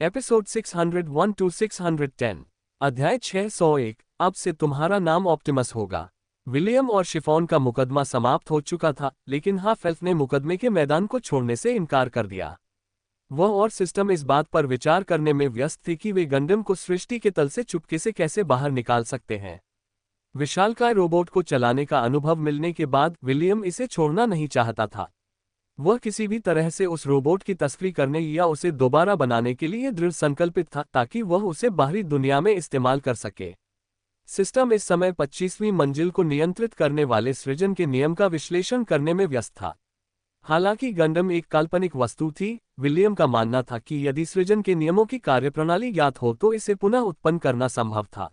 Episode 601 to 610। अध्याय 601। अब से तुम्हारा नाम ऑप्टिमस होगा। विलियम और शिफॉन का मुकदमा समाप्त हो चुका था, लेकिन हाफेल्फ ने मुकदमे के मैदान को छोड़ने से इनकार कर दिया। वह और सिस्टम इस बात पर विचार करने में व्यस्त थे कि वे गंडम को सृष्टि के तल से चुपके से कैसे बाहर निकाल सकते हैं। विशालकाय रोबोट को चलाने का अनुभव मिलने के बाद विलियम इसे छोड़ना नहीं चाहता था। वह किसी भी तरह से उस रोबोट की तस्करी करने या उसे दोबारा बनाने के लिए दृढ़ संकल्पित था, ताकि वह उसे बाहरी दुनिया में इस्तेमाल कर सके। सिस्टम इस समय 25वीं मंजिल को नियंत्रित करने वाले सृजन के नियम का विश्लेषण करने में व्यस्त था। हालांकि गंडम एक काल्पनिक वस्तु थी, विलियम का मानना था कि यदि सृजन के नियमों की कार्यप्रणाली ज्ञात हो तो इसे पुनः उत्पन्न करना संभव था।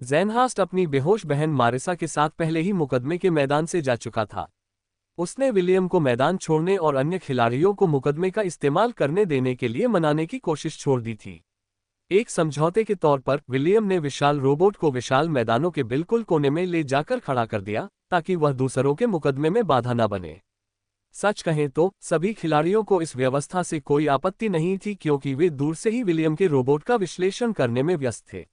ज़ेनहास्ट अपनी बेहोश बहन मारिसा के साथ पहले ही मुकदमे के मैदान से जा चुका था। उसने विलियम को मैदान छोड़ने और अन्य खिलाड़ियों को मुकदमे का इस्तेमाल करने देने के लिए मनाने की कोशिश छोड़ दी थी। एक समझौते के तौर पर विलियम ने विशाल रोबोट को विशाल मैदानों के बिल्कुल कोने में ले जाकर खड़ा कर दिया, ताकि वह दूसरों के मुकदमे में बाधा न बने। सच कहें तो सभी खिलाड़ियों को इस व्यवस्था से कोई आपत्ति नहीं थी, क्योंकि वे दूर से ही विलियम के रोबोट का विश्लेषण करने में व्यस्त थे।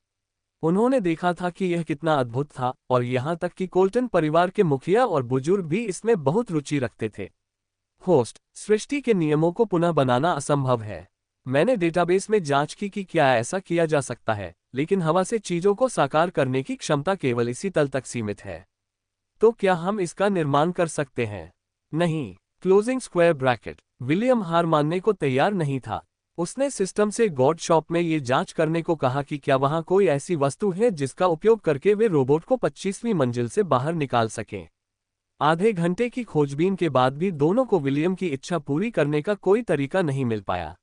उन्होंने देखा था कि यह कितना अद्भुत था, और यहाँ तक कि कोल्टन परिवार के मुखिया और बुजुर्ग भी इसमें बहुत रुचि रखते थे। होस्ट, सृष्टि के नियमों को पुनः बनाना असंभव है। मैंने डेटाबेस में जांच की कि क्या ऐसा किया जा सकता है, लेकिन हवा से चीजों को साकार करने की क्षमता केवल इसी तल तक सीमित है। तो क्या हम इसका निर्माण कर सकते हैं? नहीं। Closing square bracket. विलियम हार मानने को तैयार नहीं था। उसने सिस्टम से गॉड शॉप में ये जांच करने को कहा कि क्या वहां कोई ऐसी वस्तु है जिसका उपयोग करके वे रोबोट को 25वीं मंजिल से बाहर निकाल सकें। आधे घंटे की खोजबीन के बाद भी दोनों को विलियम की इच्छा पूरी करने का कोई तरीका नहीं मिल पाया।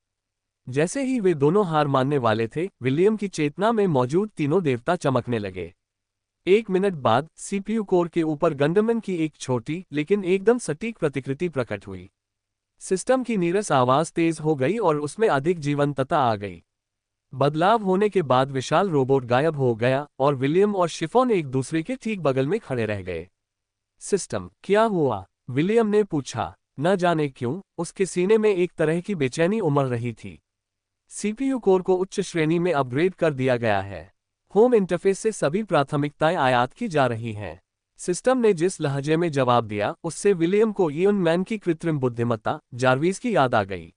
जैसे ही वे दोनों हार मानने वाले थे, विलियम की चेतना में मौजूद तीनों देवता चमकने लगे। 1 मिनट बाद सीपीयू कोर के ऊपर गंडमन की एक छोटी लेकिन एकदम सटीक प्रतिकृति प्रकट हुई। सिस्टम की नीरस आवाज तेज हो गई और उसमें अधिक जीवंतता आ गई। बदलाव होने के बाद विशाल रोबोट गायब हो गया और विलियम और शिफॉन एक दूसरे के ठीक बगल में खड़े रह गए। सिस्टम, क्या हुआ? विलियम ने पूछा। न जाने क्यों, उसके सीने में एक तरह की बेचैनी उमड़ रही थी। सीपीयू कोर को उच्च श्रेणी में अपग्रेड कर दिया गया है। होम इंटरफेस से सभी प्राथमिकताएं आयात की जा रही हैं। सिस्टम ने जिस लहजे में जवाब दिया, उससे विलियम को ईयन मैन की कृत्रिम बुद्धिमत्ता जारवीस की याद आ गई।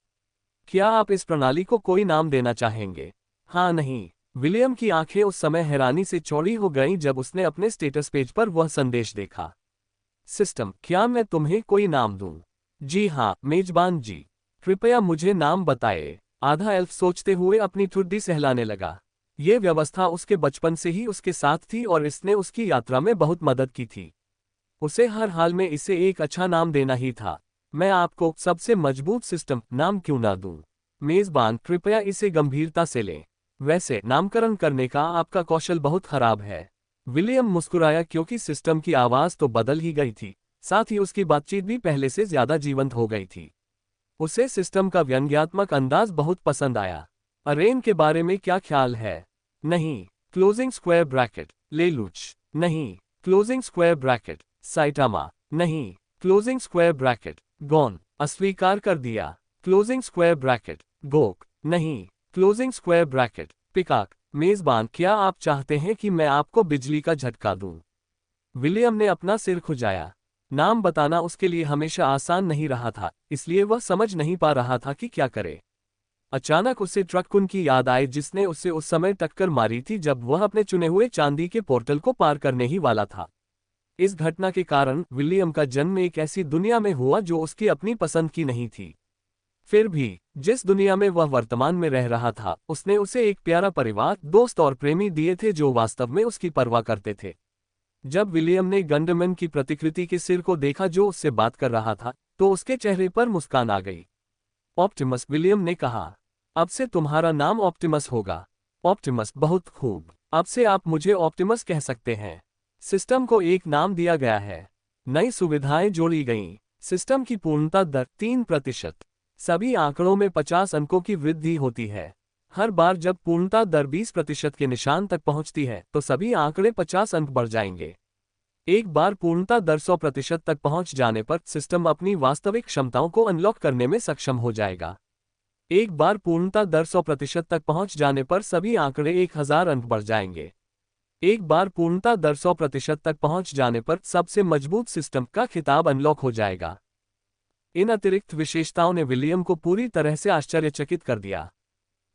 क्या आप इस प्रणाली को कोई नाम देना चाहेंगे? हाँ नहीं। विलियम की आंखें उस समय हैरानी से चौड़ी हो गईं जब उसने अपने स्टेटस पेज पर वह संदेश देखा। सिस्टम, क्या मैं तुम्हें कोई नाम दूं? जी हाँ मेजबान जी, कृपया मुझे नाम बताएं। आधा एल्फ सोचते हुए अपनी ठुड्डी सहलाने लगा। ये व्यवस्था उसके बचपन से ही उसके साथ थी और इसने उसकी यात्रा में बहुत मदद की थी। उसे हर हाल में इसे एक अच्छा नाम देना ही था। मैं आपको सबसे मजबूत सिस्टम नाम क्यों ना दूं? मेजबान, कृपया इसे गंभीरता से लें। वैसे नामकरण करने का आपका कौशल बहुत खराब है। विलियम मुस्कुराया, क्योंकि सिस्टम की आवाज तो बदल ही गई थी, साथ ही उसकी बातचीत भी पहले से ज्यादा जीवंत हो गई थी। उसे सिस्टम का व्यंग्यात्मक अंदाज बहुत पसंद आया। अरेन के बारे में क्या ख्याल है? नहीं। Closing square bracket. लेलुच। नहीं। Closing square bracket. साइटामा। नहीं। Closing square bracket. गॉन। अस्वीकार कर दिया। Closing square bracket. गोक। नहीं। Closing square bracket. पिकाक। मेजबान, क्या आप चाहते हैं कि मैं आपको बिजली का झटका दूं? विलियम ने अपना सिर खुजाया। नाम बताना उसके लिए हमेशा आसान नहीं रहा था, इसलिए वह समझ नहीं पा रहा था कि क्या करे। अचानक उसे ट्रकुन की याद आई, जिसने उसे उस समय टक्कर मारी थी जब वह अपने चुने हुए चांदी के पोर्टल को पार करने ही वाला था। इस घटना के कारण विलियम का जन्म एक ऐसी दुनिया में हुआ जो उसकी अपनी पसंद की नहीं थी। फिर भी जिस दुनिया में वह वर्तमान में रह रहा था, उसने उसे एक प्यारा परिवार, दोस्त और प्रेमी दिए थे जो वास्तव में उसकी परवाह करते थे। जब विलियम ने गंडमैन की प्रतिकृति के सिर को देखा जो उससे बात कर रहा था, तो उसके चेहरे पर मुस्कान आ गई। ऑप्टिमस, विलियम ने कहा। अब से तुम्हारा नाम ऑप्टिमस होगा। ऑप्टिमस, बहुत खूब। अब से आप मुझे ऑप्टिमस कह सकते हैं। सिस्टम को एक नाम दिया गया है। नई सुविधाएं जोड़ी गईं। सिस्टम की पूर्णता दर 3%। सभी आंकड़ों में 50 अंकों की वृद्धि होती है। हर बार जब पूर्णता दर 20% के निशान तक पहुंचती है, तो सभी आंकड़े 50 अंक बढ़ जाएंगे। एक बार पूर्णता दर 100% तक पहुंच जाने पर सिस्टम अपनी वास्तविक क्षमताओं को अनलॉक करने में सक्षम हो जाएगा। एक बार पूर्णता दर 100% तक पहुंच जाने पर सभी आंकड़े 1000 अंक बढ़ जाएंगे। एक बार पूर्णता दर 100% तक पहुंच जाने पर सबसे मजबूत सिस्टम का खिताब अनलॉक हो जाएगा। इन अतिरिक्त विशेषताओं ने विलियम को पूरी तरह से आश्चर्यचकित कर दिया।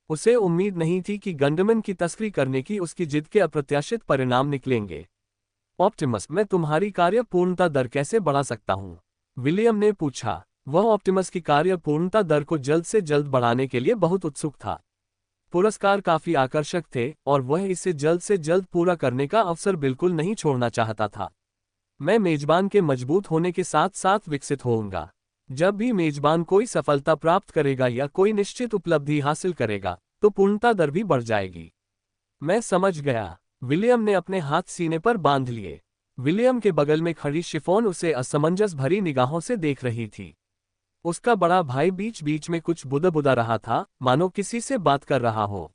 उसे उम्मीद नहीं थी कि गंडमैन की तस्करी करने की उसकी जिद के अप्रत्याशित परिणाम निकलेंगे। ऑप्टिमस, मैं तुम्हारी कार्य पूर्णता दर कैसे बढ़ा सकता हूं? विलियम ने पूछा। वह ऑप्टिमस की कार्य पूर्णता दर को जल्द से जल्द बढ़ाने के लिए बहुत उत्सुक था। पुरस्कार काफी आकर्षक थे और वह इसे जल्द से जल्द पूरा करने का अवसर बिल्कुल नहीं छोड़ना चाहता था। मैं मेजबान के मजबूत होने के साथ साथ विकसित होऊंगा। जब भी मेजबान कोई सफलता प्राप्त करेगा या कोई निश्चित उपलब्धि हासिल करेगा, तो पूर्णता दर भी बढ़ जाएगी। मैं समझ गया। विलियम ने अपने हाथ सीने पर बांध लिए। विलियम के बगल में खड़ी शिफॉन उसे असमंजस भरी निगाहों से देख रही थी। उसका बड़ा भाई बीच बीच में कुछ बुदबुदा रहा था, मानो किसी से बात कर रहा हो।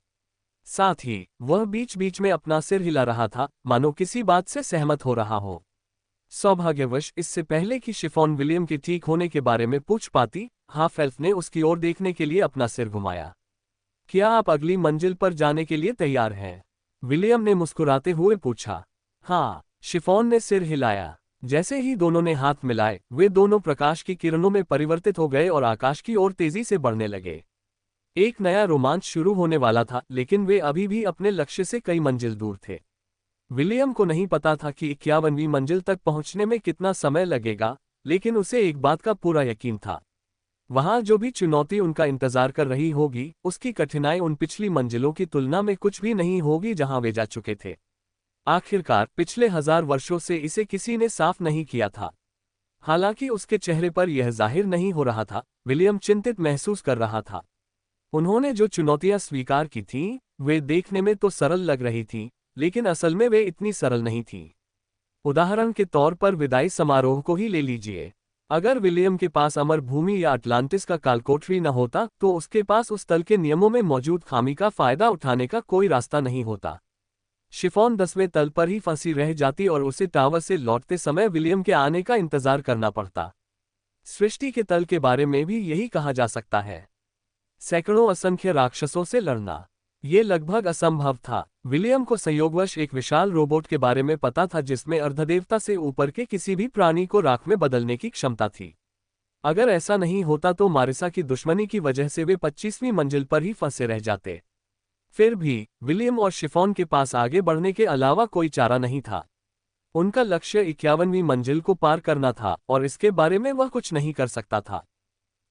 साथ ही वह बीच बीच में अपना सिर हिला रहा था, मानो किसी बात से सहमत हो रहा हो। सौभाग्यवश इससे पहले कि शिफॉन विलियम के ठीक होने के बारे में पूछ पाती, हाफ एल्फ ने उसकी ओर देखने के लिए अपना सिर घुमाया। क्या आप अगली मंजिल पर जाने के लिए तैयार हैं? विलियम ने मुस्कुराते हुए पूछा। हाँ, शिफॉन ने सिर हिलाया। जैसे ही दोनों ने हाथ मिलाए, वे दोनों प्रकाश की किरणों में परिवर्तित हो गए और आकाश की ओर तेजी से बढ़ने लगे। एक नया रोमांच शुरू होने वाला था, लेकिन वे अभी भी अपने लक्ष्य से कई मंजिल दूर थे। विलियम को नहीं पता था कि 51वीं मंजिल तक पहुंचने में कितना समय लगेगा, लेकिन उसे एक बात का पूरा यकीन था। वहां जो भी चुनौती उनका इंतजार कर रही होगी, उसकी कठिनाई उन पिछली मंजिलों की तुलना में कुछ भी नहीं होगी जहां वे जा चुके थे। आखिरकार पिछले 1000 वर्षों से इसे किसी ने साफ नहीं किया था। हालांकि उसके चेहरे पर यह जाहिर नहीं हो रहा था, विलियम चिंतित महसूस कर रहा था। उन्होंने जो चुनौतियां स्वीकार की थीं, वे देखने में तो सरल लग रही थीं, लेकिन असल में वे इतनी सरल नहीं थीं। उदाहरण के तौर पर विदाई समारोह को ही ले लीजिए। अगर विलियम के पास अमर भूमि या अटलांटिस का कालकोठरी न होता, तो उसके पास उस तल के नियमों में मौजूद खामी का फायदा उठाने का कोई रास्ता नहीं होता। शिफॉन 10वें तल पर ही फंसी रह जाती और उसे टावर से लौटते समय विलियम के आने का इंतजार करना पड़ता। सृष्टि के तल के बारे में भी यही कहा जा सकता है। सैकड़ों असंख्य राक्षसों से लड़ना, ये लगभग असंभव था। विलियम को संयोगवश एक विशाल रोबोट के बारे में पता था जिसमें अर्धदेवता से ऊपर के किसी भी प्राणी को राख में बदलने की क्षमता थी। अगर ऐसा नहीं होता तो मारिसा की दुश्मनी की वजह से वे 25वीं मंजिल पर ही फंसे रह जाते। फिर भी विलियम और शिफॉन के पास आगे बढ़ने के अलावा कोई चारा नहीं था। उनका लक्ष्य 51वीं मंजिल को पार करना था और इसके बारे में वह कुछ नहीं कर सकता था।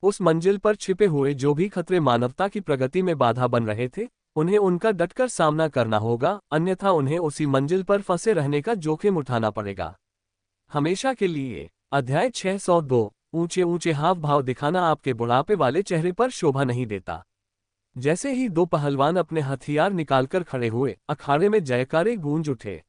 उस मंजिल पर छिपे हुए जो भी खतरे मानवता की प्रगति में बाधा बन रहे थे, उन्हें उनका डटकर सामना करना होगा, अन्यथा उन्हें उसी मंजिल पर फंसे रहने का जोखिम उठाना पड़ेगा। हमेशा के लिए। अध्याय 602। ऊंचे ऊंचे हाव भाव दिखाना आपके बुढ़ापे वाले चेहरे पर शोभा नहीं देता। जैसे ही दो पहलवान अपने हथियार निकालकर खड़े हुए, अखाड़े में जयकारे गूंज उठे।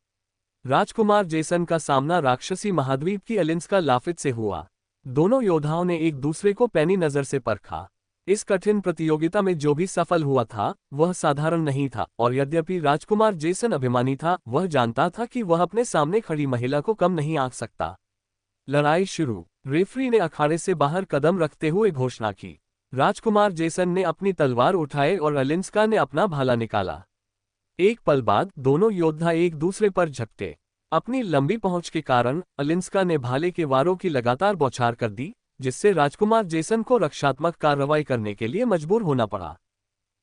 राजकुमार जेसन का सामना राक्षसी महाद्वीप की एलिंस्का लाफित से हुआ। दोनों योद्धाओं ने एक दूसरे को पैनी नजर से परखा। इस कठिन प्रतियोगिता में जो भी सफल हुआ था, वह साधारण नहीं था, और यद्यपि राजकुमार जेसन अभिमानी था, वह जानता था कि वह अपने सामने खड़ी महिला को कम नहीं आंक सकता। लड़ाई शुरू। रेफरी ने अखाड़े से बाहर कदम रखते हुए घोषणा की। राजकुमार जेसन ने अपनी तलवार उठाए और एलिंस्का ने अपना भाला निकाला। एक पल बाद दोनों योद्धा एक दूसरे पर झपटे। अपनी लंबी पहुंच के कारण एलिंस्का ने भाले के वारों की लगातार बौछार कर दी, जिससे राजकुमार जेसन को रक्षात्मक कार्रवाई करने के लिए मजबूर होना पड़ा।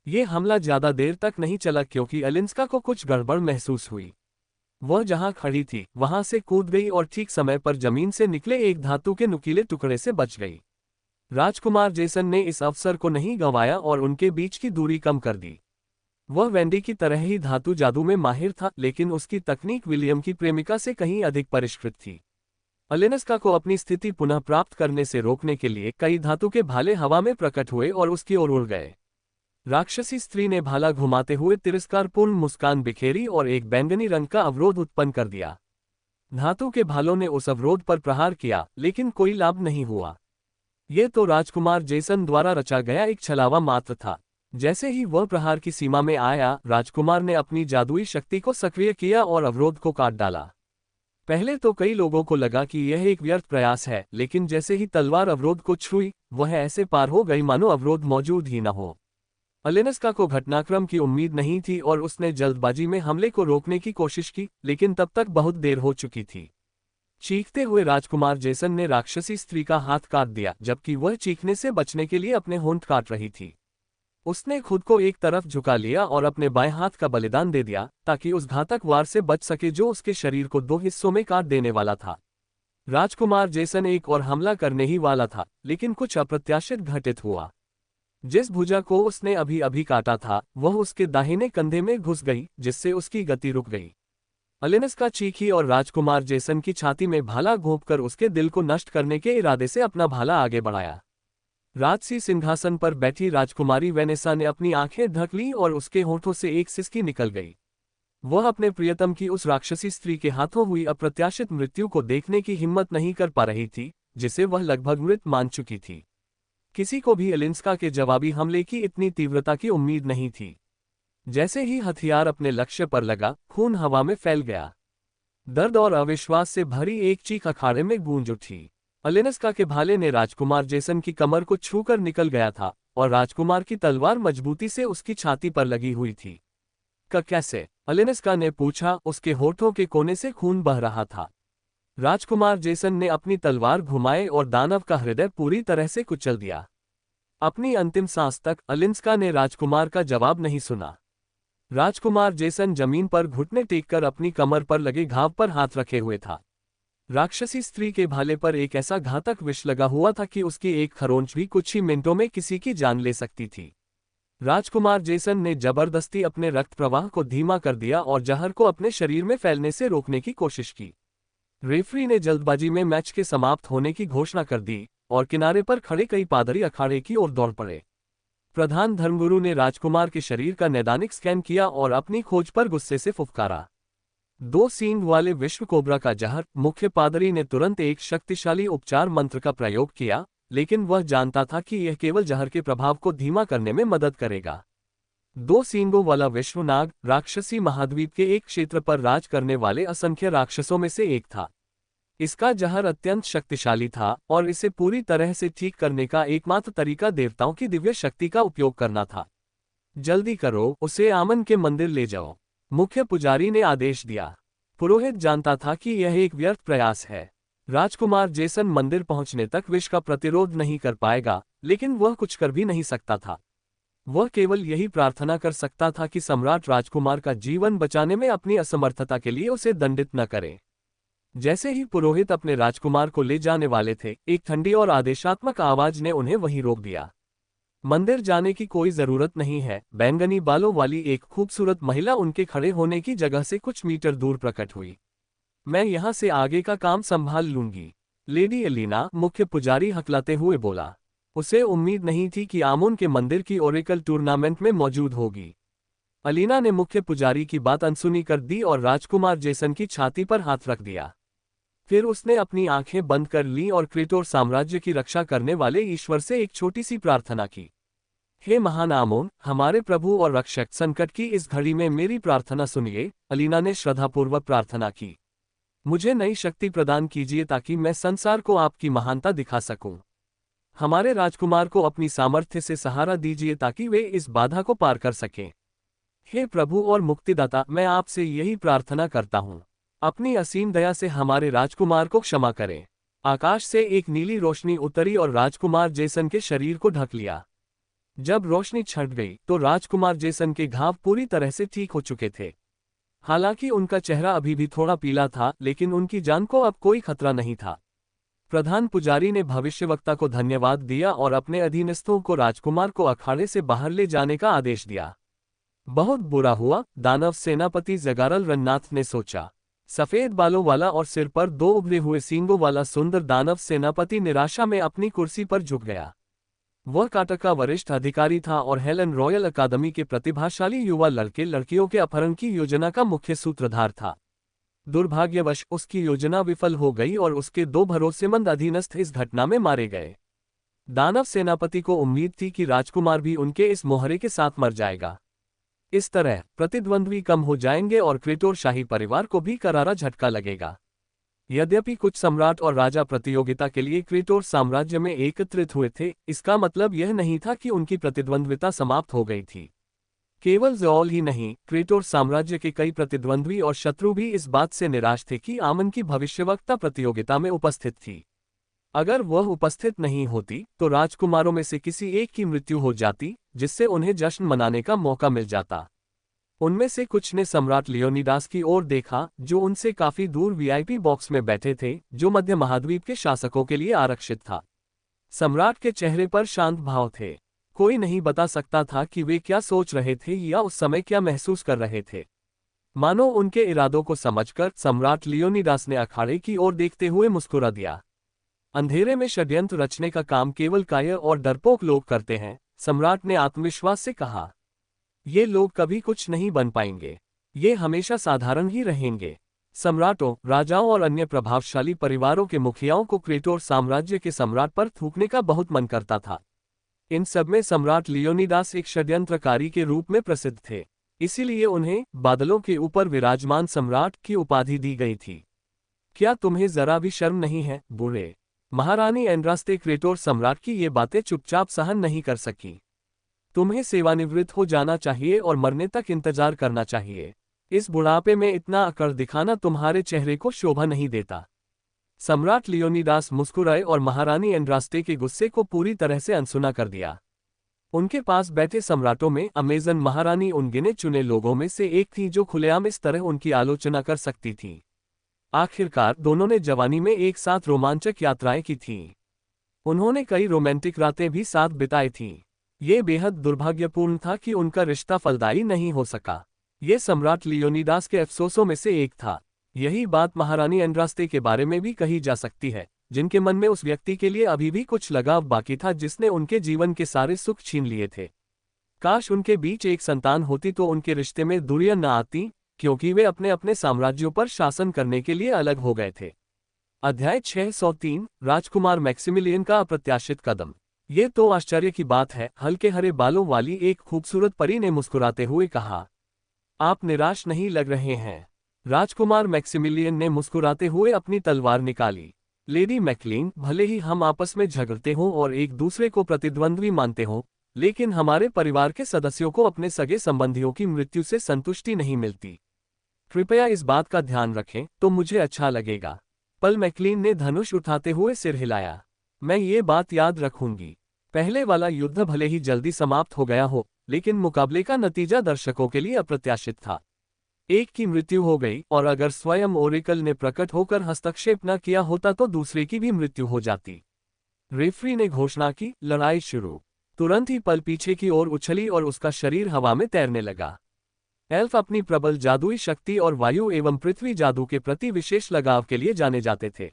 यह हमला ज्यादा देर तक नहीं चला क्योंकि एलिंस्का को कुछ गड़बड़ महसूस हुई। वह जहां खड़ी थी वहां से कूद गई और ठीक समय पर जमीन से निकले एक धातु के नुकीले टुकड़े से बच गई। राजकुमार जेसन ने इस अवसर को नहीं गंवाया और उनके बीच की दूरी कम कर दी। वह वेंडी की तरह ही धातु जादू में माहिर था, लेकिन उसकी तकनीक विलियम की प्रेमिका से कहीं अधिक परिष्कृत थी। एलिंस्का को अपनी स्थिति पुनः प्राप्त करने से रोकने के लिए कई धातु के भाले हवा में प्रकट हुए और उसकी ओर उड़ गए। राक्षसी स्त्री ने भाला घुमाते हुए तिरस्कारपूर्ण मुस्कान बिखेरी और एक बैंगनी रंग का अवरोध उत्पन्न कर दिया। धातु के भालों ने उस अवरोध पर प्रहार किया, लेकिन कोई लाभ नहीं हुआ। ये तो राजकुमार जेसन द्वारा रचा गया एक छलावा मात्र था। जैसे ही वह प्रहार की सीमा में आया, राजकुमार ने अपनी जादुई शक्ति को सक्रिय किया और अवरोध को काट डाला। पहले तो कई लोगों को लगा कि यह एक व्यर्थ प्रयास है, लेकिन जैसे ही तलवार अवरोध को छुई, वह ऐसे पार हो गई मानो अवरोध मौजूद ही न हो। अलेनस्का को घटनाक्रम की उम्मीद नहीं थी और उसने जल्दबाजी में हमले को रोकने की कोशिश की, लेकिन तब तक बहुत देर हो चुकी थी। चीखते हुए राजकुमार जेसन ने राक्षसी स्त्री का हाथ काट दिया, जबकि वह चीखने से बचने के लिए अपने होंठ काट रही थी। उसने खुद को एक तरफ झुका लिया और अपने बाएं हाथ का बलिदान दे दिया ताकि उस घातक वार से बच सके जो उसके शरीर को 2 हिस्सों में काट देने वाला था। राजकुमार जेसन एक और हमला करने ही वाला था, लेकिन कुछ अप्रत्याशित घटित हुआ। जिस भुजा को उसने अभी अभी काटा था वह उसके दाहिने कंधे में घुस गई, जिससे उसकी गति रुक गई। अलेनस्का चीखी और राजकुमार जेसन की छाती में भाला घोंपकर उसके दिल को नष्ट करने के इरादे से अपना भाला आगे बढ़ाया। राजसी सिंहासन पर बैठी राजकुमारी वेनेसा ने अपनी आंखें ढक लीं और उसके होठों से एक सिसकी निकल गई। वह अपने प्रियतम की उस राक्षसी स्त्री के हाथों हुई अप्रत्याशित मृत्यु को देखने की हिम्मत नहीं कर पा रही थी, जिसे वह लगभग मृत मान चुकी थी। किसी को भी अलेनस्का के जवाबी हमले की इतनी तीव्रता की उम्मीद नहीं थी। जैसे ही हथियार अपने लक्ष्य पर लगा, खून हवा में फैल गया। दर्द और अविश्वास से भरी एक चीख अखाड़े में गूंज उठी। अलेनस्का के भाले ने राजकुमार जेसन की कमर को छूकर निकल गया था और राजकुमार की तलवार मजबूती से उसकी छाती पर लगी हुई थी। कैसे? अलेनस्का ने पूछा। उसके होठों के कोने से खून बह रहा था। राजकुमार जेसन ने अपनी तलवार घुमाए और दानव का हृदय पूरी तरह से कुचल दिया। अपनी अंतिम सांस तक अलेनस्का ने राजकुमार का जवाब नहीं सुना। राजकुमार जेसन जमीन पर घुटने टेककर अपनी कमर पर लगे घाव पर हाथ रखे हुए था। राक्षसी स्त्री के भाले पर एक ऐसा घातक विष लगा हुआ था कि उसकी एक खरोंच भी कुछ ही मिनटों में किसी की जान ले सकती थी। राजकुमार जेसन ने जबरदस्ती अपने रक्त प्रवाह को धीमा कर दिया और जहर को अपने शरीर में फैलने से रोकने की कोशिश की। रेफरी ने जल्दबाजी में मैच के समाप्त होने की घोषणा कर दी और किनारे पर खड़े कई पादरी अखाड़े की ओर दौड़ पड़े। प्रधान धर्मगुरु ने राजकुमार के शरीर का नैदानिक स्कैन किया और अपनी खोज पर गुस्से से फुफकारा। 2 सींग वाले विश्व कोबरा का जहर। मुख्य पादरी ने तुरंत एक शक्तिशाली उपचार मंत्र का प्रयोग किया, लेकिन वह जानता था कि यह केवल जहर के प्रभाव को धीमा करने में मदद करेगा। 2 सींगों वाला विश्व नाग राक्षसी महाद्वीप के एक क्षेत्र पर राज करने वाले असंख्य राक्षसों में से एक था। इसका जहर अत्यंत शक्तिशाली था और इसे पूरी तरह से ठीक करने का एकमात्र तरीका देवताओं की दिव्य शक्ति का उपयोग करना था। जल्दी करो, उसे आमन के मंदिर ले जाओ, मुख्य पुजारी ने आदेश दिया। पुरोहित जानता था कि यह एक व्यर्थ प्रयास है। राजकुमार जेसन मंदिर पहुंचने तक विष का प्रतिरोध नहीं कर पाएगा, लेकिन वह कुछ कर भी नहीं सकता था। वह केवल यही प्रार्थना कर सकता था कि सम्राट राजकुमार का जीवन बचाने में अपनी असमर्थता के लिए उसे दंडित न करे। जैसे ही पुरोहित अपने राजकुमार को ले जाने वाले थे, एक ठंडी और आदेशात्मक आवाज ने उन्हें वहीं रोक दिया। मंदिर जाने की कोई जरूरत नहीं है। बैंगनी बालों वाली एक खूबसूरत महिला उनके खड़े होने की जगह से कुछ मीटर दूर प्रकट हुई। मैं यहां से आगे का काम संभाल लूंगी, लेडी एलिना, मुख्य पुजारी हकलाते हुए बोला। उसे उम्मीद नहीं थी कि आमोन के मंदिर की ओरेकल टूर्नामेंट में मौजूद होगी। अलीना ने मुख्य पुजारी की बात अनसुनी कर दी और राजकुमार जेसन की छाती पर हाथ रख दिया। फिर उसने अपनी आंखें बंद कर लीं और क्रेटोर साम्राज्य की रक्षा करने वाले ईश्वर से एक छोटी सी प्रार्थना की। हे महान आमोन, हमारे प्रभु और रक्षक, संकट की इस घड़ी में मेरी प्रार्थना सुनिए। अलीना ने श्रद्धापूर्वक प्रार्थना की। मुझे नई शक्ति प्रदान कीजिए ताकि मैं संसार को आपकी महानता दिखा सकूं। हमारे राजकुमार को अपनी सामर्थ्य से सहारा दीजिए ताकि वे इस बाधा को पार कर सकें। हे प्रभु और मुक्तिदाता, मैं आपसे यही प्रार्थना करता हूं। अपनी असीम दया से हमारे राजकुमार को क्षमा करें। आकाश से एक नीली रोशनी उतरी और राजकुमार जेसन के शरीर को ढक लिया। जब रोशनी छट गई तो राजकुमार जेसन के घाव पूरी तरह से ठीक हो चुके थे। हालांकि उनका चेहरा अभी भी थोड़ा पीला था, लेकिन उनकी जान को अब कोई खतरा नहीं था। प्रधान पुजारी ने भविष्यवक्ता को धन्यवाद दिया और अपने अधीनस्थों को राजकुमार को अखाड़े से बाहर ले जाने का आदेश दिया। बहुत बुरा हुआ, दानव सेनापति जगारल रन्नाथ ने सोचा। सफेद बालों वाला और सिर पर 2 उभरे हुए सींगों वाला सुंदर दानव सेनापति निराशा में अपनी कुर्सी पर झुक गया। वह काटक का वरिष्ठ अधिकारी था और हेलन रॉयल अकादमी के प्रतिभाशाली युवा लड़के लड़कियों के अपहरण की योजना का मुख्य सूत्रधार था। दुर्भाग्यवश उसकी योजना विफल हो गई और उसके 2 भरोसेमंद अधीनस्थ इस घटना में मारे गए। दानव सेनापति को उम्मीद थी कि राजकुमार भी उनके इस मोहरे के साथ मर जाएगा। इस तरह प्रतिद्वंद्वी कम हो जाएंगे और क्रेटोर शाही परिवार को भी करारा झटका लगेगा। यद्यपि कुछ सम्राट और राजा प्रतियोगिता के लिए क्रेटोस साम्राज्य में एकत्रित हुए थे, इसका मतलब यह नहीं था कि उनकी प्रतिद्वंद्विता समाप्त हो गई थी। केवल ज़ोल ही नहीं, क्रेटोस साम्राज्य के कई प्रतिद्वंद्वी और शत्रु भी इस बात से निराश थे कि आमन की भविष्यवक्ता प्रतियोगिता में उपस्थित थी। अगर वह उपस्थित नहीं होती तो राजकुमारों में से किसी एक की मृत्यु हो जाती, जिससे उन्हें जश्न मनाने का मौका मिल जाता। उनमें से कुछ ने सम्राट लियोनिडास की ओर देखा, जो उनसे काफी दूर वीआईपी बॉक्स में बैठे थे, जो मध्य महाद्वीप के शासकों के लिए आरक्षित था। सम्राट के चेहरे पर शांत भाव थे। कोई नहीं बता सकता था कि वे क्या सोच रहे थे या उस समय क्या महसूस कर रहे थे। मानो उनके इरादों को समझकर सम्राट लियोनिडास ने अखाड़े की ओर देखते हुए मुस्कुरा दिया। अंधेरे में षड्यंत्र रचने का काम केवल कायर और डरपोक लोग करते हैं, सम्राट ने आत्मविश्वास से कहा। ये लोग कभी कुछ नहीं बन पाएंगे। ये हमेशा साधारण ही रहेंगे। सम्राटों, राजाओं और अन्य प्रभावशाली परिवारों के मुखियाओं को क्रेटोस साम्राज्य के सम्राट पर थूकने का बहुत मन करता था। इन सब में सम्राट लियोनिडास एक षड्यंत्रकारी के रूप में प्रसिद्ध थे, इसीलिए उन्हें बादलों के ऊपर विराजमान सम्राट की उपाधि दी गई थी। क्या तुम्हें जरा भी शर्म नहीं है, बूढ़े? महारानी एंड्रास्ते क्रेटोस सम्राट की ये बातें चुपचाप सहन नहीं कर सकी। तुम्हें सेवानिवृत्त हो जाना चाहिए और मरने तक इंतजार करना चाहिए। इस बुढ़ापे में इतना अकड़ दिखाना तुम्हारे चेहरे को शोभा नहीं देता। सम्राट लियोनिडास मुस्कुराए और महारानी एंड्रास्टे के गुस्से को पूरी तरह से अनसुना कर दिया। उनके पास बैठे सम्राटों में अमेजन महारानी उन गिने चुने लोगों में से एक थी जो खुलेआम इस तरह उनकी आलोचना कर सकती थी। आखिरकार दोनों ने जवानी में एक साथ रोमांचक यात्राएं की थीं। उन्होंने कई रोमांटिक रातें भी साथ बिताई थीं। ये बेहद दुर्भाग्यपूर्ण था कि उनका रिश्ता फलदायी नहीं हो सका। ये सम्राट लियोनिडास के अफसोसों में से एक था। यही बात महारानी एंड्रास्ते के बारे में भी कही जा सकती है, जिनके मन में उस व्यक्ति के लिए अभी भी कुछ लगाव बाकी था जिसने उनके जीवन के सारे सुख छीन लिए थे। काश उनके बीच एक संतान होती तो उनके रिश्ते में दूरियां न आती, क्योंकि वे अपने अपने साम्राज्यों पर शासन करने के लिए अलग हो गए थे। अध्याय 603 राजकुमार मैक्सिमिलियन का अप्रत्याशित कदम। ये तो आश्चर्य की बात है, हल्के हरे बालों वाली एक खूबसूरत परी ने मुस्कुराते हुए कहा। आप निराश नहीं लग रहे हैं? राजकुमार मैक्सिमिलियन ने मुस्कुराते हुए अपनी तलवार निकाली। लेडी मैकलीन, भले ही हम आपस में झगड़ते हों और एक दूसरे को प्रतिद्वंद्वी मानते हों, लेकिन हमारे परिवार के सदस्यों को अपने सगे संबंधियों की मृत्यु से संतुष्टि नहीं मिलती। कृपया इस बात का ध्यान रखें तो मुझे अच्छा लगेगा। पल मैकलीन ने धनुष उठाते हुए सिर हिलाया। मैं ये बात याद रखूंगी। पहले वाला युद्ध भले ही जल्दी समाप्त हो गया हो, लेकिन मुकाबले का नतीजा दर्शकों के लिए अप्रत्याशित था। एक की मृत्यु हो गई और अगर स्वयं ओरेकल ने प्रकट होकर हस्तक्षेप न किया होता तो दूसरे की भी मृत्यु हो जाती। रेफरी ने घोषणा की, लड़ाई शुरू। तुरंत ही पल पीछे की ओर उछली और उसका शरीर हवा में तैरने लगा। एल्फ अपनी प्रबल जादुई शक्ति और वायु एवं पृथ्वी जादू के प्रति विशेष लगाव के लिए जाने जाते थे।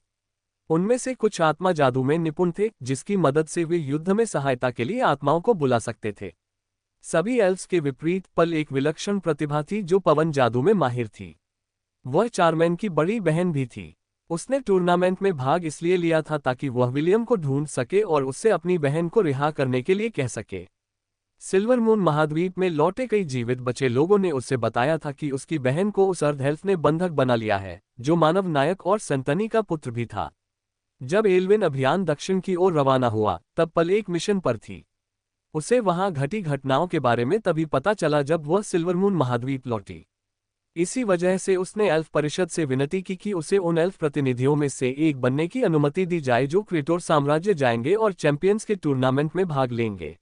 उनमें से कुछ आत्मा जादू में निपुण थे, जिसकी मदद से वे युद्ध में सहायता के लिए आत्माओं को बुला सकते थे। सभी एल्फ्स के विपरीत पल एक विलक्षण प्रतिभा थी जो पवन जादू में माहिर थी। वह चारमैन की बड़ी बहन भी थी। उसने टूर्नामेंट में भाग इसलिए लिया था ताकि वह विलियम को ढूंढ सके और उससे अपनी बहन को रिहा करने के लिए कह सके। सिल्वर मून महाद्वीप में लौटे कई जीवित बचे लोगों ने उससे बताया था कि उसकी बहन को उस अर्ध एल्फ ने बंधक बना लिया है, जो मानव नायक और संतनी का पुत्र भी था। जब एल्विन अभियान दक्षिण की ओर रवाना हुआ, तब पल एक मिशन पर थी। उसे वहां घटी घटनाओं के बारे में तभी पता चला जब वह सिल्वर मून महाद्वीप लौटी। इसी वजह से उसने एल्फ परिषद से विनती की कि उसे उन एल्फ प्रतिनिधियों में से एक बनने की अनुमति दी जाए जो क्रेटोस साम्राज्य जाएंगे और चैंपियंस के टूर्नामेंट में भाग लेंगे।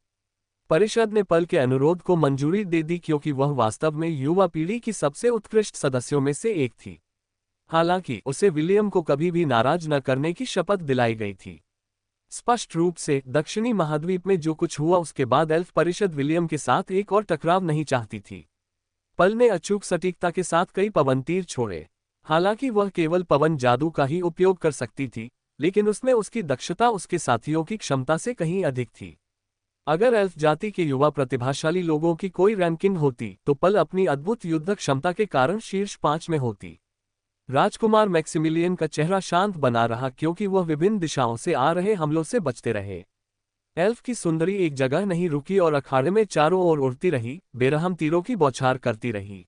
परिषद ने पल के अनुरोध को मंजूरी दे दी क्योंकि वह वास्तव में युवा पीढ़ी की सबसे उत्कृष्ट सदस्यों में से एक थी। हालांकि उसे विलियम को कभी भी नाराज न करने की शपथ दिलाई गई थी। स्पष्ट रूप से दक्षिणी महाद्वीप में जो कुछ हुआ उसके बाद एल्फ परिषद विलियम के साथ एक और टकराव नहीं चाहती थी। पल ने अचूक सटीकता के साथ कई पवन तीर छोड़े। हालांकि वह केवल पवन जादू का ही उपयोग कर सकती थी, लेकिन उसमें उसकी दक्षता उसके साथियों की क्षमता से कहीं अधिक थी। अगर एल्फ जाति के युवा प्रतिभाशाली लोगों की कोई रैंकिंग होती तो पल अपनी अद्भुत युद्ध क्षमता के कारण शीर्ष 5 में होती। राजकुमार मैक्सिमिलियन का चेहरा शांत बना रहा क्योंकि वह विभिन्न दिशाओं से आ रहे हमलों से बचते रहे। एल्फ की सुंदरी एक जगह नहीं रुकी और अखाड़े में चारों ओर उड़ती रही, बेरहम तीरों की बौछार करती रही।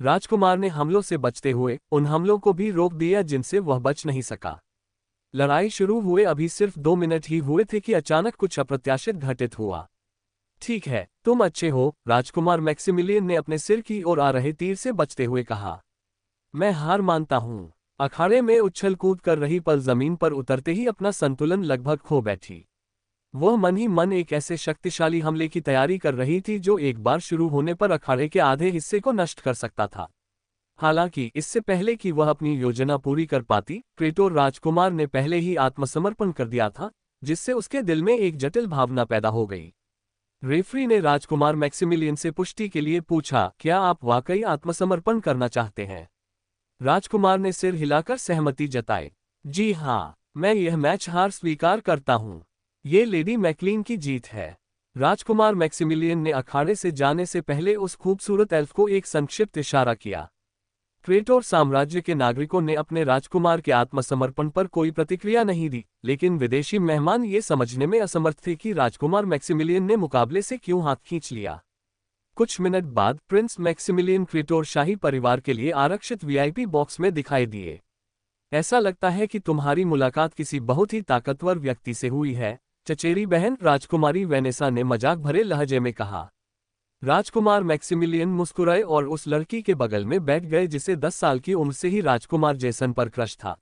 राजकुमार ने हमलों से बचते हुए उन हमलों को भी रोक दिया जिनसे वह बच नहीं सका। लड़ाई शुरू हुए अभी सिर्फ 2 मिनट ही हुए थे कि अचानक कुछ अप्रत्याशित घटित हुआ। ठीक है, तुम अच्छे हो, राजकुमार मैक्सिमिलियन ने अपने सिर की ओर आ रहे तीर से बचते हुए कहा। मैं हार मानता हूं। अखाड़े में उछल कूद कर रही पल जमीन पर उतरते ही अपना संतुलन लगभग खो बैठी। वह मन ही मन एक ऐसे शक्तिशाली हमले की तैयारी कर रही थी जो एक बार शुरू होने पर अखाड़े के आधे हिस्से को नष्ट कर सकता था। हालांकि इससे पहले कि वह अपनी योजना पूरी कर पाती, क्रेटोर राजकुमार ने पहले ही आत्मसमर्पण कर दिया था, जिससे उसके दिल में एक जटिल भावना पैदा हो गई। रेफरी ने राजकुमार मैक्सिमिलियन से पुष्टि के लिए पूछा, क्या आप वाकई आत्मसमर्पण करना चाहते हैं? राजकुमार ने सिर हिलाकर सहमति जताई। जी हाँ, मैं यह मैच हार स्वीकार करता हूँ। ये लेडी मैकलीन की जीत है। राजकुमार मैक्सिमिलियन ने अखाड़े से जाने से पहले उस खूबसूरत एल्फ को एक संक्षिप्त इशारा किया। क्रेटोर साम्राज्य के नागरिकों ने अपने राजकुमार के आत्मसमर्पण पर कोई प्रतिक्रिया नहीं दी, लेकिन विदेशी मेहमान ये समझने में असमर्थ थे कि राजकुमार मैक्सिमिलियन ने मुकाबले से क्यों हाथ खींच लिया। कुछ मिनट बाद प्रिंस मैक्सिमिलियन क्रेटोर शाही परिवार के लिए आरक्षित वीआईपी बॉक्स में दिखाई दिए। ऐसा लगता है कि तुम्हारी मुलाकात किसी बहुत ही ताकतवर व्यक्ति से हुई है, चचेरी बहन, राजकुमारी वेनेसा ने मजाक भरे लहजे में कहा। राजकुमार मैक्सिमिलियन मुस्कुराए और उस लड़की के बगल में बैठ गए जिसे 10 साल की उम्र से ही राजकुमार जेसन पर क्रश था।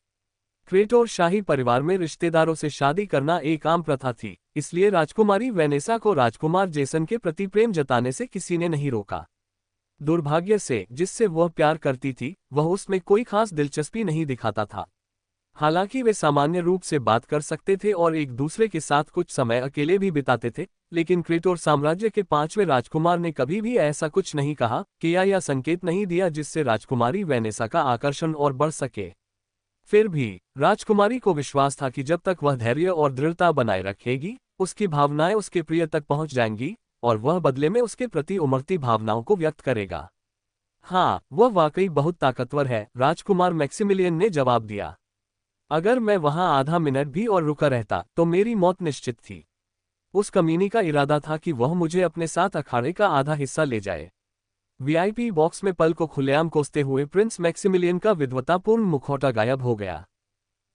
क्रेटोर शाही परिवार में रिश्तेदारों से शादी करना एक आम प्रथा थी, इसलिए राजकुमारी वेनेसा को राजकुमार जेसन के प्रति प्रेम जताने से किसी ने नहीं रोका। दुर्भाग्य से जिससे वह प्यार करती थी, वह उसमें कोई खास दिलचस्पी नहीं दिखाता था। हालांकि वे सामान्य रूप से बात कर सकते थे और एक दूसरे के साथ कुछ समय अकेले भी बिताते थे, लेकिन क्रेटोर साम्राज्य के 5वें राजकुमार ने कभी भी ऐसा कुछ नहीं कहा, किया या संकेत नहीं दिया जिससे राजकुमारी वेनेसा का आकर्षण और बढ़ सके। फिर भी राजकुमारी को विश्वास था कि जब तक वह धैर्य और दृढ़ता बनाए रखेगी, उसकी भावनाएं उसके प्रिय तक पहुंच जाएंगी और वह बदले में उसके प्रति उमड़ती भावनाओं को व्यक्त करेगा। हाँ, वह वाकई बहुत ताकतवर है, राजकुमार मैक्सिमिलियन ने जवाब दिया। अगर मैं वहां आधा मिनट भी और रुका रहता तो मेरी मौत निश्चित थी। उस कमीनी का इरादा था कि वह मुझे अपने साथ अखाड़े का आधा हिस्सा ले जाए। वीआईपी बॉक्स में पल को खुलेआम कोसते हुए प्रिंस मैक्सिमिलियन का विद्वतापूर्ण मुखौटा गायब हो गया।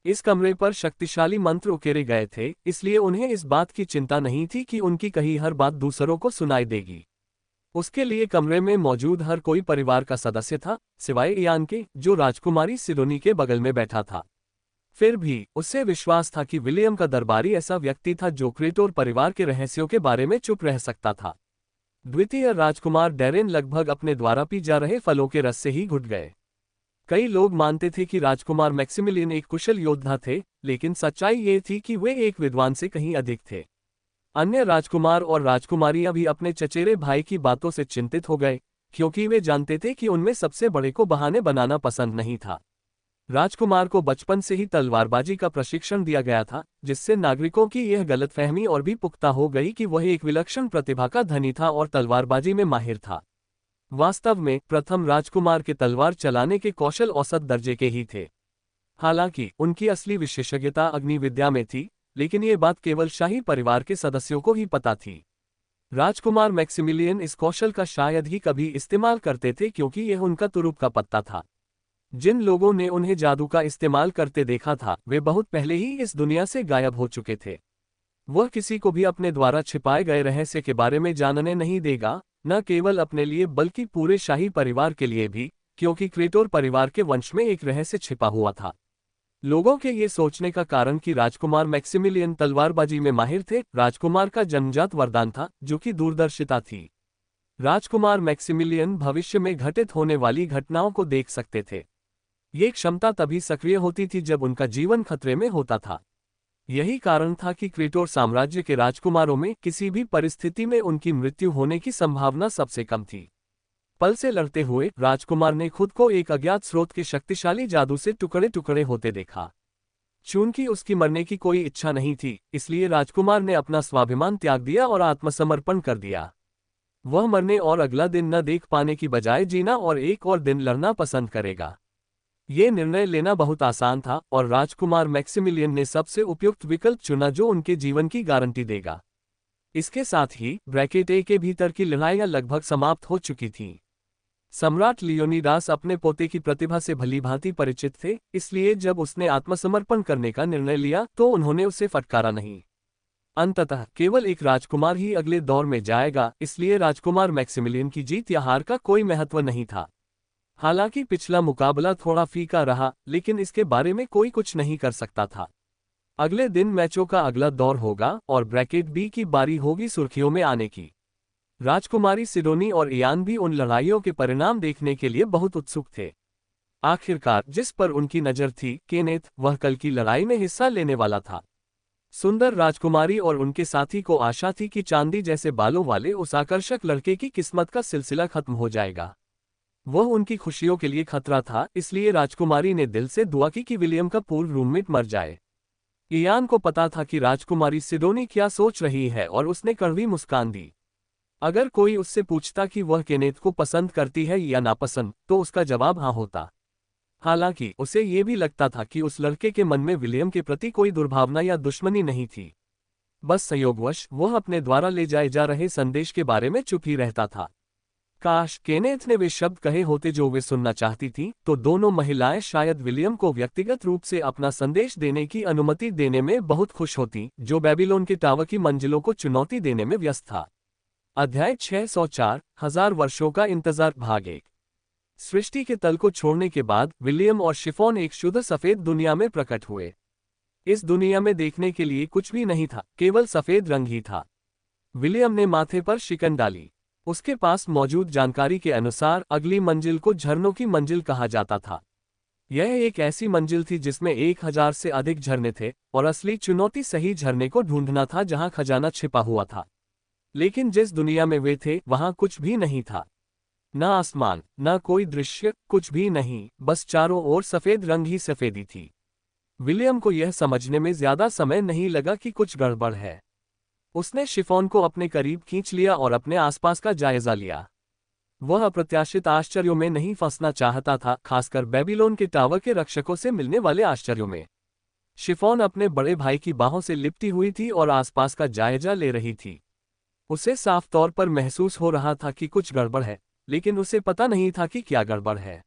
इस कमरे पर शक्तिशाली मंत्र उकेरे गए थे, इसलिए उन्हें इस बात की चिंता नहीं थी कि उनकी कही हर बात दूसरों को सुनाई देगी। उसके लिए कमरे में मौजूद हर कोई परिवार का सदस्य था, सिवाय इयान के, जो राजकुमारी सिडोनी के बगल में बैठा था। फिर भी उसे विश्वास था कि विलियम का दरबारी ऐसा व्यक्ति था जो क्रेटोर परिवार के रहस्यों के बारे में चुप रह सकता था। द्वितीय राजकुमार डेरेन लगभग अपने द्वारा पी जा रहे फलों के रस से ही घुट गए। कई लोग मानते थे कि राजकुमार मैक्सिमिलियन एक कुशल योद्धा थे, लेकिन सच्चाई ये थी कि वे एक विद्वान से कहीं अधिक थे। अन्य राजकुमार और राजकुमारियां भी अपने चचेरे भाई की बातों से चिंतित हो गए, क्योंकि वे जानते थे कि उनमें सबसे बड़े को बहाने बनाना पसंद नहीं था। राजकुमार को बचपन से ही तलवारबाजी का प्रशिक्षण दिया गया था, जिससे नागरिकों की यह गलतफहमी और भी पुख्ता हो गई कि वह एक विलक्षण प्रतिभा का धनी था और तलवारबाजी में माहिर था। वास्तव में प्रथम राजकुमार के तलवार चलाने के कौशल औसत दर्जे के ही थे। हालांकि उनकी असली विशेषज्ञता अग्निविद्या में थी, लेकिन ये बात केवल शाही परिवार के सदस्यों को ही पता थी। राजकुमार मैक्सिमिलियन इस कौशल का शायद ही कभी इस्तेमाल करते थे, क्योंकि यह उनका तुरुप का पत्ता था। जिन लोगों ने उन्हें जादू का इस्तेमाल करते देखा था, वे बहुत पहले ही इस दुनिया से गायब हो चुके थे। वह किसी को भी अपने द्वारा छिपाए गए रहस्य के बारे में जानने नहीं देगा, न केवल अपने लिए बल्कि पूरे शाही परिवार के लिए भी, क्योंकि क्रेटोर परिवार के वंश में एक रहस्य छिपा हुआ था। लोगों के ये सोचने का कारण कि राजकुमार मैक्सिमिलियन तलवारबाजी में माहिर थे, राजकुमार का जन्मजात वरदान था, जो कि दूरदर्शिता थी। राजकुमार मैक्सिमिलियन भविष्य में घटित होने वाली घटनाओं को देख सकते थे। ये क्षमता तभी सक्रिय होती थी जब उनका जीवन खतरे में होता था। यही कारण था कि क्रेटोर साम्राज्य के राजकुमारों में किसी भी परिस्थिति में उनकी मृत्यु होने की संभावना सबसे कम थी। पल से लड़ते हुए राजकुमार ने खुद को एक अज्ञात स्रोत के शक्तिशाली जादू से टुकड़े टुकड़े होते देखा। चूंकि उसकी मरने की कोई इच्छा नहीं थी, इसलिए राजकुमार ने अपना स्वाभिमान त्याग दिया और आत्मसमर्पण कर दिया। वह मरने और अगला दिन न देख पाने की बजाय जीना और एक और दिन लड़ना पसंद करेगा। ये निर्णय लेना बहुत आसान था और राजकुमार मैक्सिमिलियन ने सबसे उपयुक्त विकल्प चुना जो उनके जीवन की गारंटी देगा। इसके साथ ही ब्रैकेट ए के भीतर की लड़ाइयां लगभग समाप्त हो चुकी थीं। सम्राट लियोनिडास अपने पोते की प्रतिभा से भलीभांति परिचित थे, इसलिए जब उसने आत्मसमर्पण करने का निर्णय लिया तो उन्होंने उसे फटकारा नहीं। अंततः केवल एक राजकुमार ही अगले दौर में जाएगा, इसलिए राजकुमार मैक्सिमिलियन की जीत या हार का कोई महत्व नहीं था। हालांकि पिछला मुकाबला थोड़ा फीका रहा, लेकिन इसके बारे में कोई कुछ नहीं कर सकता था। अगले दिन मैचों का अगला दौर होगा और ब्रैकेट बी की बारी होगी सुर्खियों में आने की। राजकुमारी सिडोनी और इयान भी उन लड़ाइयों के परिणाम देखने के लिए बहुत उत्सुक थे। आखिरकार जिस पर उनकी नजर थी, केनेथ, वह कल की लड़ाई में हिस्सा लेने वाला था। सुंदर राजकुमारी और उनके साथी को आशा थी कि चांदी जैसे बालों वाले उस आकर्षक लड़के की किस्मत का सिलसिला खत्म हो जाएगा। वह उनकी खुशियों के लिए खतरा था, इसलिए राजकुमारी ने दिल से दुआ की कि विलियम का पूर्व रूममेट मर जाए। इयान को पता था कि राजकुमारी सिडोनी क्या सोच रही है और उसने कड़वी मुस्कान दी। अगर कोई उससे पूछता कि वह केनेथ को पसंद करती है या नापसंद, तो उसका जवाब हाँ होता। हालांकि उसे ये भी लगता था कि उस लड़के के मन में विलियम के प्रति कोई दुर्भावना या दुश्मनी नहीं थी। बस संयोगवश वह अपने द्वारा ले जाए जा रहे संदेश के बारे में चुप ही रहता था। काश केनेथ ने वे शब्द कहे होते जो वे सुनना चाहती थीं, तो दोनों महिलाएं शायद विलियम को व्यक्तिगत रूप से अपना संदेश देने की अनुमति देने में बहुत खुश होती, जो बेबीलोन के टावर की मंजिलों को चुनौती देने में व्यस्त था। अध्याय 604, 1000 वर्षों का इंतजार भाग 1। सृष्टि के तल को छोड़ने के बाद विलियम और शिफॉन एक शुद्ध सफेद दुनिया में प्रकट हुए। इस दुनिया में देखने के लिए कुछ भी नहीं था, केवल सफेद रंग ही था। विलियम ने माथे पर शिकन डाली। उसके पास मौजूद जानकारी के अनुसार अगली मंजिल को झरनों की मंजिल कहा जाता था। यह एक ऐसी मंजिल थी जिसमें 1000 से अधिक झरने थे, और असली चुनौती सही झरने को ढूंढना था जहां खजाना छिपा हुआ था। लेकिन जिस दुनिया में वे थे वहां कुछ भी नहीं था। न आसमान, न कोई दृश्य, कुछ भी नहीं, बस चारों ओर सफेद रंग ही सफेदी थी। विलियम को यह समझने में ज्यादा समय नहीं लगा कि कुछ गड़बड़ है। उसने शिफॉन को अपने करीब खींच लिया और अपने आसपास का जायजा लिया। वह अप्रत्याशित आश्चर्यों में नहीं फंसना चाहता था, खासकर बेबीलोन के टावर के रक्षकों से मिलने वाले आश्चर्यों में। शिफॉन अपने बड़े भाई की बाहों से लिपटी हुई थी और आसपास का जायजा ले रही थी। उसे साफ तौर पर महसूस हो रहा था कि कुछ गड़बड़ है, लेकिन उसे पता नहीं था कि क्या गड़बड़ है।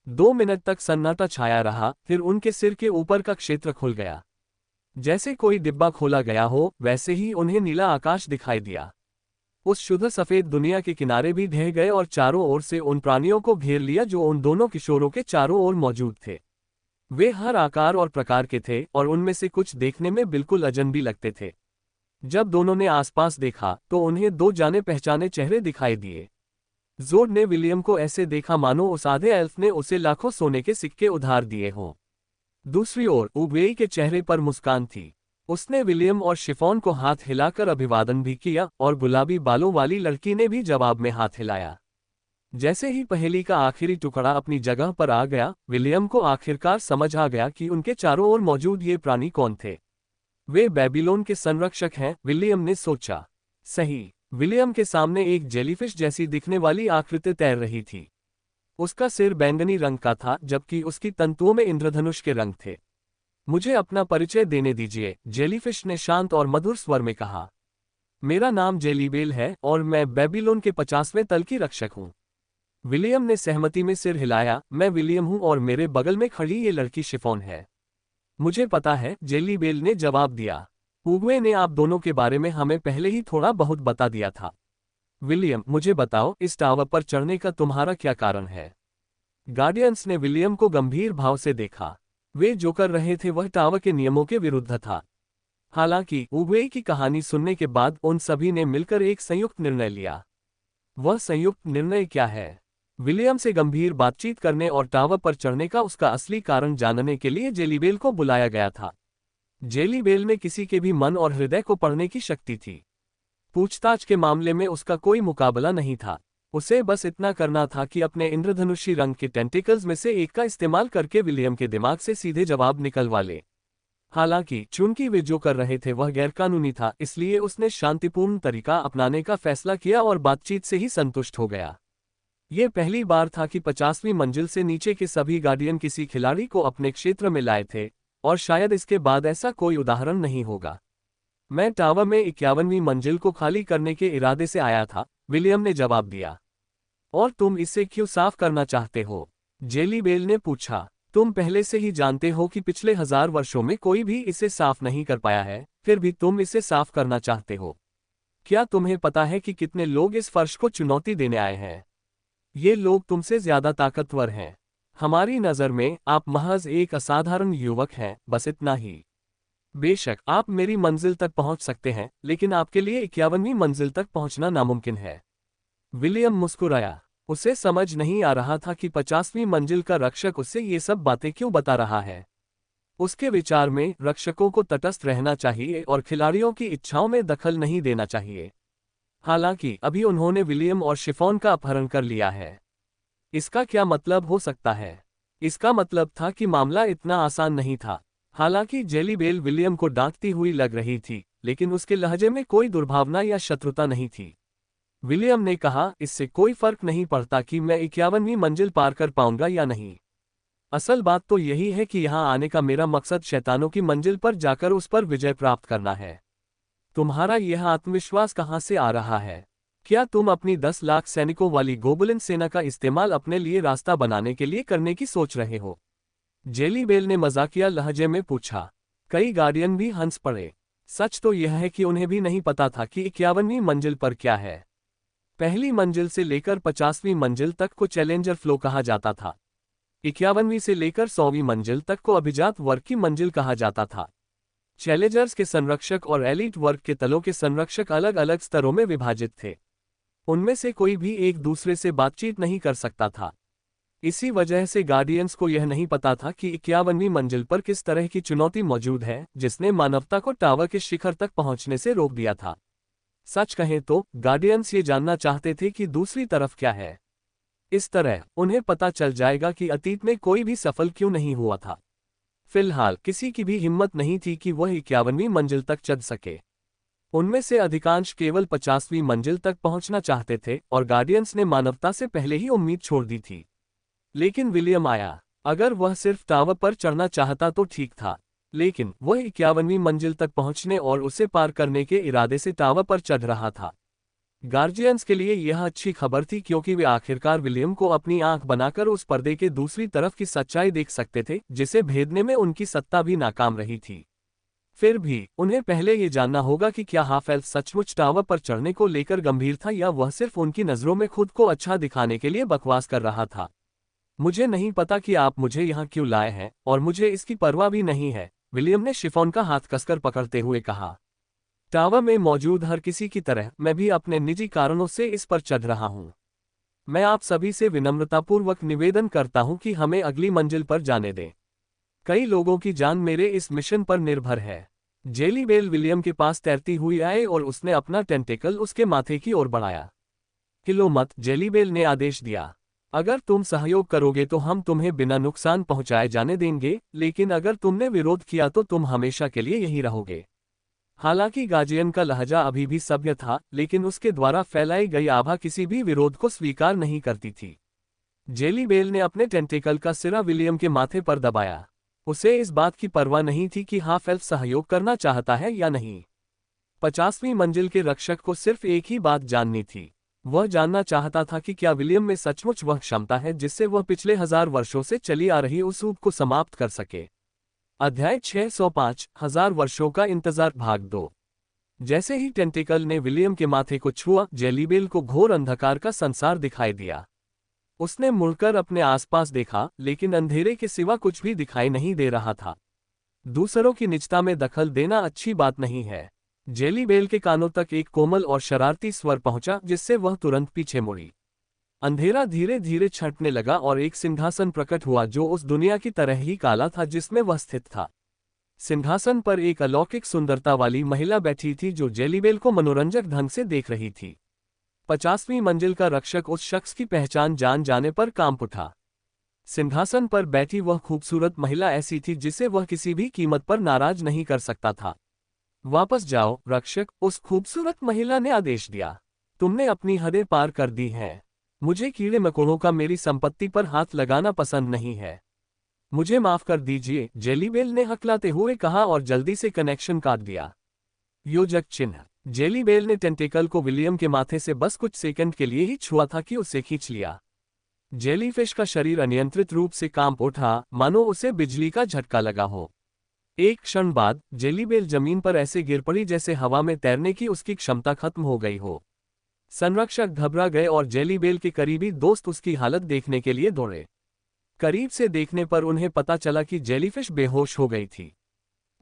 2 मिनट तक सन्नाटा छाया रहा, फिर उनके सिर के ऊपर का क्षेत्र खुल गया। जैसे कोई डिब्बा खोला गया हो, वैसे ही उन्हें नीला आकाश दिखाई दिया। उस शुद्ध सफेद दुनिया के किनारे भी ढह गए और चारों ओर से उन प्राणियों को घेर लिया जो उन दोनों किशोरों के चारों ओर मौजूद थे। वे हर आकार और प्रकार के थे और उनमें से कुछ देखने में बिल्कुल अजनबी लगते थे। जब दोनों ने आसपास देखा तो उन्हें 2 जाने पहचाने चेहरे दिखाई दिए। जोड ने विलियम को ऐसे देखा मानो उस आधे एल्फ ने उसे लाखों सोने के सिक्के उधार दिए हों। दूसरी ओर उगवेई के चेहरे पर मुस्कान थी। उसने विलियम और शिफॉन को हाथ हिलाकर अभिवादन भी किया और गुलाबी बालों वाली लड़की ने भी जवाब में हाथ हिलाया। जैसे ही पहेली का आखिरी टुकड़ा अपनी जगह पर आ गया, विलियम को आखिरकार समझ आ गया कि उनके चारों ओर मौजूद ये प्राणी कौन थे। वे बेबीलोन के संरक्षक हैं, विलियम ने सोचा। सही। विलियम के सामने एक जेलीफिश जैसी दिखने वाली आकृति तैर रही थी। उसका सिर बैंगनी रंग का था, जबकि उसकी तंतुओं में इंद्रधनुष के रंग थे। मुझे अपना परिचय देने दीजिए, जेलीफिश ने शांत और मधुर स्वर में कहा। मेरा नाम जेलीबेल है और मैं बेबीलोन के 50वें तल की रक्षक हूँ। विलियम ने सहमति में सिर हिलाया। मैं विलियम हूँ और मेरे बगल में खड़ी ये लड़की शिफॉन है। मुझे पता है, जेलीबेल ने जवाब दिया। उगवे ने आप दोनों के बारे में हमें पहले ही थोड़ा बहुत बता दिया था। विलियम, मुझे बताओ, इस टावर पर चढ़ने का तुम्हारा क्या कारण है? गार्डियंस ने विलियम को गंभीर भाव से देखा। वे जो कर रहे थे वह टावर के नियमों के विरुद्ध था। हालांकि उगवे की कहानी सुनने के बाद उन सभी ने मिलकर एक संयुक्त निर्णय लिया। वह संयुक्त निर्णय क्या है? विलियम से गंभीर बातचीत करने और टावर पर चढ़ने का उसका असली कारण जानने के लिए जेलीबेल को बुलाया गया था। जेलीबेल में किसी के भी मन और हृदय को पढ़ने की शक्ति थी। पूछताछ के मामले में उसका कोई मुकाबला नहीं था। उसे बस इतना करना था कि अपने इंद्रधनुषी रंग के टेंटिकल्स में से एक का इस्तेमाल करके विलियम के दिमाग से सीधे जवाब निकलवा ले। हालांकि चूंकि वे जो कर रहे थे वह गैरकानूनी था, इसलिए उसने शांतिपूर्ण तरीका अपनाने का फैसला किया और बातचीत से ही संतुष्ट हो गया। ये पहली बार था कि 50वीं मंजिल से नीचे के सभी गार्डियन किसी खिलाड़ी को अपने क्षेत्र में लाए थे, और शायद इसके बाद ऐसा कोई उदाहरण नहीं होगा। मैं टावर में 51वीं मंजिल को खाली करने के इरादे से आया था, विलियम ने जवाब दिया। और तुम इसे क्यों साफ करना चाहते हो? जेलीबेल ने पूछा। तुम पहले से ही जानते हो कि पिछले 1000 वर्षों में कोई भी इसे साफ नहीं कर पाया है, फिर भी तुम इसे साफ करना चाहते हो। क्या तुम्हें पता है कि कितने लोग इस फर्श को चुनौती देने आए हैं? ये लोग तुमसे ज्यादा ताकतवर हैं। हमारी नज़र में आप महज एक असाधारण युवक हैं, बस इतना ही। बेशक आप मेरी मंजिल तक पहुंच सकते हैं, लेकिन आपके लिए 51वीं मंजिल तक पहुंचना नामुमकिन है। विलियम मुस्कुराया। उसे समझ नहीं आ रहा था कि 50वीं मंजिल का रक्षक उससे ये सब बातें क्यों बता रहा है। उसके विचार में रक्षकों को तटस्थ रहना चाहिए और खिलाड़ियों की इच्छाओं में दखल नहीं देना चाहिए। हालांकि अभी उन्होंने विलियम और शिफॉन का अपहरण कर लिया है। इसका क्या मतलब हो सकता है? इसका मतलब था कि मामला इतना आसान नहीं था। हालांकि जेलीबेल विलियम को डांटती हुई लग रही थी, लेकिन उसके लहजे में कोई दुर्भावना या शत्रुता नहीं थी। विलियम ने कहा, इससे कोई फर्क नहीं पड़ता कि मैं 51वीं मंजिल पार कर पाऊंगा या नहीं। असल बात तो यही है कि यहां आने का मेरा मकसद शैतानों की मंजिल पर जाकर उस पर विजय प्राप्त करना है। तुम्हारा यह आत्मविश्वास कहां से आ रहा है? क्या तुम अपनी 10 लाख सैनिकों वाली गोबलिन सेना का इस्तेमाल अपने लिए रास्ता बनाने के लिए करने की सोच रहे हो? जेलीबेल ने मजाकिया लहजे में पूछा। कई गार्डियन भी हंस पड़े। सच तो यह है कि उन्हें भी नहीं पता था कि 51वीं मंजिल पर क्या है। पहली मंजिल से लेकर 50वीं मंजिल तक को चैलेंजर फ्लो कहा जाता था। 51वीं से लेकर 100वीं मंजिल तक को अभिजात वर्ग की मंजिल कहा जाता था। चैलेंजर्स के संरक्षक और एलीट वर्ग के तलों के संरक्षक अलग अलग स्तरों में विभाजित थे। उनमें से कोई भी एक दूसरे से बातचीत नहीं कर सकता था। इसी वजह से गार्डियंस को यह नहीं पता था कि 51वीं मंजिल पर किस तरह की चुनौती मौजूद है जिसने मानवता को टावर के शिखर तक पहुंचने से रोक दिया था। सच कहें तो गार्डियंस ये जानना चाहते थे कि दूसरी तरफ क्या है। इस तरह उन्हें पता चल जाएगा कि अतीत में कोई भी सफल क्यों नहीं हुआ था। फिलहाल किसी की भी हिम्मत नहीं थी कि वह 51वीं मंजिल तक चढ़ सके। उनमें से अधिकांश केवल 50वीं मंजिल तक पहुंचना चाहते थे और गार्डियंस ने मानवता से पहले ही उम्मीद छोड़ दी थी। लेकिन विलियम आया। अगर वह सिर्फ टावर पर चढ़ना चाहता तो ठीक था, लेकिन वह 51वीं मंजिल तक पहुंचने और उसे पार करने के इरादे से टावर पर चढ़ रहा था। गार्जियंस के लिए यह अच्छी खबर थी क्योंकि वे आखिरकार विलियम को अपनी आंख बनाकर उस पर्दे के दूसरी तरफ की सच्चाई देख सकते थे जिसे भेदने में उनकी सत्ता भी नाकाम रही थी। फिर भी उन्हें पहले ये जानना होगा कि क्या हाफ एल्फ सचमुच टावर पर चढ़ने को लेकर गंभीर था या वह सिर्फ उनकी नज़रों में खुद को अच्छा दिखाने के लिए बकवास कर रहा था। मुझे नहीं पता कि आप मुझे यहाँ क्यों लाए हैं और मुझे इसकी परवाह भी नहीं है, विलियम ने शिफॉन का हाथ कसकर पकड़ते हुए कहा। टावर में मौजूद हर किसी की तरह मैं भी अपने निजी कारणों से इस पर चढ़ रहा हूँ। मैं आप सभी से विनम्रतापूर्वक निवेदन करता हूँ कि हमें अगली मंजिल पर जाने दें। कई लोगों की जान मेरे इस मिशन पर निर्भर है। जेलीबेल विलियम के पास तैरती हुई आए और उसने अपना टेंटेकल उसके माथे की ओर बढ़ाया। हिलो मत, जेलीबेल ने आदेश दिया। अगर तुम सहयोग करोगे तो हम तुम्हें बिना नुकसान पहुंचाए जाने देंगे, लेकिन अगर तुमने विरोध किया तो तुम हमेशा के लिए यही रहोगे। हालांकि गार्जियन का लहजा अभी भी सभ्य था, लेकिन उसके द्वारा फैलाई गई आभा किसी भी विरोध को स्वीकार नहीं करती थी। जेलीबेल ने अपने टेंटेकल का सिरा विलियम के माथे पर दबाया। उसे इस बात की परवाह नहीं थी कि हाफ एल्फ सहयोग करना चाहता है या नहीं। 50वीं मंजिल के रक्षक को सिर्फ एक ही बात जाननी थी। वह जानना चाहता था कि क्या विलियम में सचमुच वह क्षमता है जिससे वह पिछले 1000 वर्षों से चली आ रही उस ऊब को समाप्त कर सके। अध्याय 605 1000 वर्षों का इंतजार भाग 2। जैसे ही टेंटिकल ने विलियम के माथे को छुआ, जेलीबेल को घोर अंधकार का संसार दिखाई दिया। उसने मुड़कर अपने आसपास देखा, लेकिन अंधेरे के सिवा कुछ भी दिखाई नहीं दे रहा था। दूसरों की निजता में दखल देना अच्छी बात नहीं है। जेलीबेल के कानों तक एक कोमल और शरारती स्वर पहुंचा जिससे वह तुरंत पीछे मुड़ी। अंधेरा धीरे धीरे छंटने लगा और एक सिंहासन प्रकट हुआ जो उस दुनिया की तरह ही काला था जिसमें वह स्थित था। सिंहासन पर एक अलौकिक सुंदरता वाली महिला बैठी थी जो जेलीबेल को मनोरंजक ढंग से देख रही थी। 50वीं मंजिल का रक्षक उस शख्स की पहचान जान जाने पर कांप उठा। सिंहासन पर बैठी वह खूबसूरत महिला ऐसी थी जिसे वह किसी भी कीमत पर नाराज नहीं कर सकता था। वापस जाओ रक्षक, उस खूबसूरत महिला ने आदेश दिया। तुमने अपनी हदें पार कर दी हैं। मुझे कीड़े मकोड़ों का मेरी संपत्ति पर हाथ लगाना पसंद नहीं है। मुझे माफ कर दीजिए, जेलीबेल ने हकलाते हुए कहा और जल्दी से कनेक्शन काट दिया। योजक चिन्ह। जेली बेल ने टेंटेकल को विलियम के माथे से बस कुछ सेकंड के लिए ही छुआ था कि उसे खींच लिया। जेलीफिश का शरीर अनियंत्रित रूप से कांप उठा, मानो उसे बिजली का झटका लगा हो। एक क्षण बाद जेलीबेल जमीन पर ऐसे गिर पड़ी जैसे हवा में तैरने की उसकी क्षमता खत्म हो गई हो। संरक्षक घबरा गए और जेलीबेल के करीबी दोस्त उसकी हालत देखने के लिए दौड़े। करीब से देखने पर उन्हें पता चला कि जेलीफिश बेहोश हो गई थी।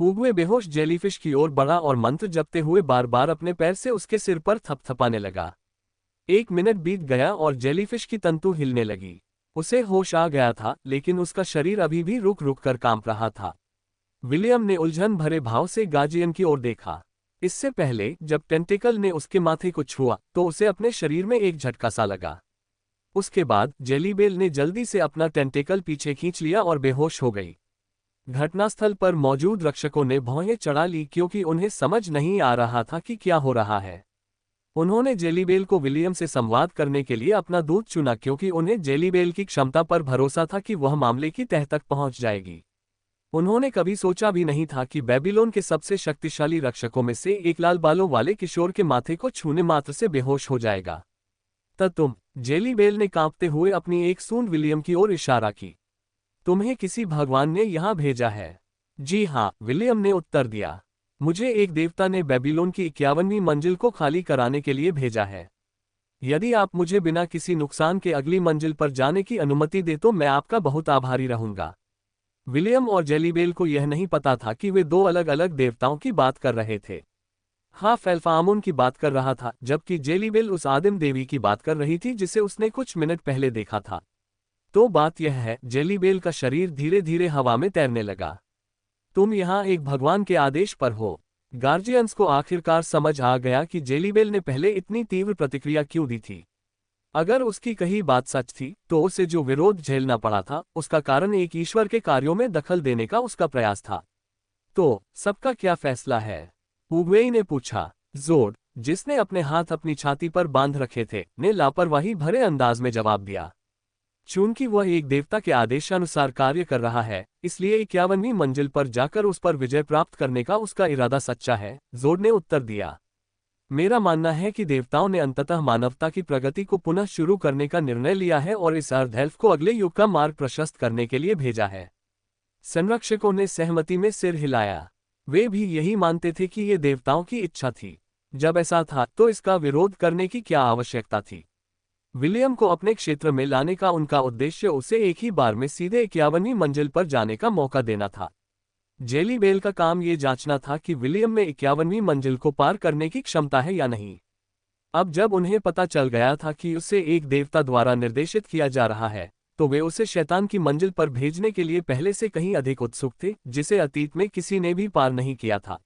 उगवे बेहोश जेलीफिश की ओर बढ़ा और मंत्र जपते हुए बार बार अपने पैर से उसके सिर पर थपथपाने लगा। 1 मिनट बीत गया और जेलीफिश की तंतु हिलने लगी। उसे होश आ गया था, लेकिन उसका शरीर अभी भी रुक रुक कर कांप रहा था। विलियम ने उलझन भरे भाव से गार्जियन की ओर देखा। इससे पहले जब टेंटिकल ने उसके माथे को छुआ तो उसे अपने शरीर में एक झटका सा लगा। उसके बाद जेलीबेल ने जल्दी से अपना टेंटिकल पीछे खींच लिया और बेहोश हो गई। घटनास्थल पर मौजूद रक्षकों ने भौहें चढ़ा ली, क्योंकि उन्हें समझ नहीं आ रहा था कि क्या हो रहा है। उन्होंने जेलीबेल को विलियम से संवाद करने के लिए अपना दूत चुना, क्योंकि उन्हें जेलीबेल की क्षमता पर भरोसा था कि वह मामले की तह तक पहुंच जाएगी। उन्होंने कभी सोचा भी नहीं था कि बेबीलोन के सबसे शक्तिशाली रक्षकों में से एक लाल बालों वाले किशोर के माथे को छूने मात्र से बेहोश हो जाएगा। तुम, जेलीबेल ने कांपते हुए अपनी एक सूंड विलियम की ओर इशारा की। तुम्हें किसी भगवान ने यहां भेजा है? जी हाँ, विलियम ने उत्तर दिया। मुझे एक देवता ने बेबीलोन की 51वीं मंजिल को खाली कराने के लिए भेजा है। यदि आप मुझे बिना किसी नुकसान के अगली मंजिल पर जाने की अनुमति दे तो मैं आपका बहुत आभारी रहूंगा। विलियम और जेलीबेल को यह नहीं पता था कि वे दो अलग अलग देवताओं की बात कर रहे थे। हाफ एल्फामुन की बात कर रहा था, जबकि जेलीबेल उस आदिम देवी की बात कर रही थी जिसे उसने कुछ मिनट पहले देखा था। तो बात यह है, जेलीबेल का शरीर धीरे धीरे हवा में तैरने लगा। तुम यहाँ एक भगवान के आदेश पर हो। गार्जियंस को आखिरकार समझ आ गया कि जेलीबेल ने पहले इतनी तीव्र प्रतिक्रिया क्यों दी थी। अगर उसकी कही बात सच थी तो उसे जो विरोध झेलना पड़ा था उसका कारण एक ईश्वर के कार्यों में दखल देने का उसका प्रयास था। तो सबका क्या फैसला है? उगवेई ने पूछा। जोड, जिसने अपने हाथ अपनी छाती पर बांध रखे थे, ने लापरवाही भरे अंदाज में जवाब दिया। चूंकि वह एक देवता के आदेशानुसार कार्य कर रहा है, इसलिए 51वीं मंजिल पर जाकर उस पर विजय प्राप्त करने का उसका इरादा सच्चा है, जोड ने उत्तर दिया। मेरा मानना है कि देवताओं ने अंततः मानवता की प्रगति को पुनः शुरू करने का निर्णय लिया है और इस अर्ध एल्फ को अगले युग का मार्ग प्रशस्त करने के लिए भेजा है। संरक्षकों ने सहमति में सिर हिलाया। वे भी यही मानते थे कि ये देवताओं की इच्छा थी। जब ऐसा था तो इसका विरोध करने की क्या आवश्यकता थी? विलियम को अपने क्षेत्र में लाने का उनका उद्देश्य उसे एक ही बार में सीधे 51वीं मंजिल पर जाने का मौका देना था। जेलीबेल का काम ये जांचना था कि विलियम में 51वीं मंजिल को पार करने की क्षमता है या नहीं। अब जब उन्हें पता चल गया था कि उसे एक देवता द्वारा निर्देशित किया जा रहा है, तो वे उसे शैतान की मंजिल पर भेजने के लिए पहले से कहीं अधिक उत्सुक थे, जिसे अतीत में किसी ने भी पार नहीं किया था।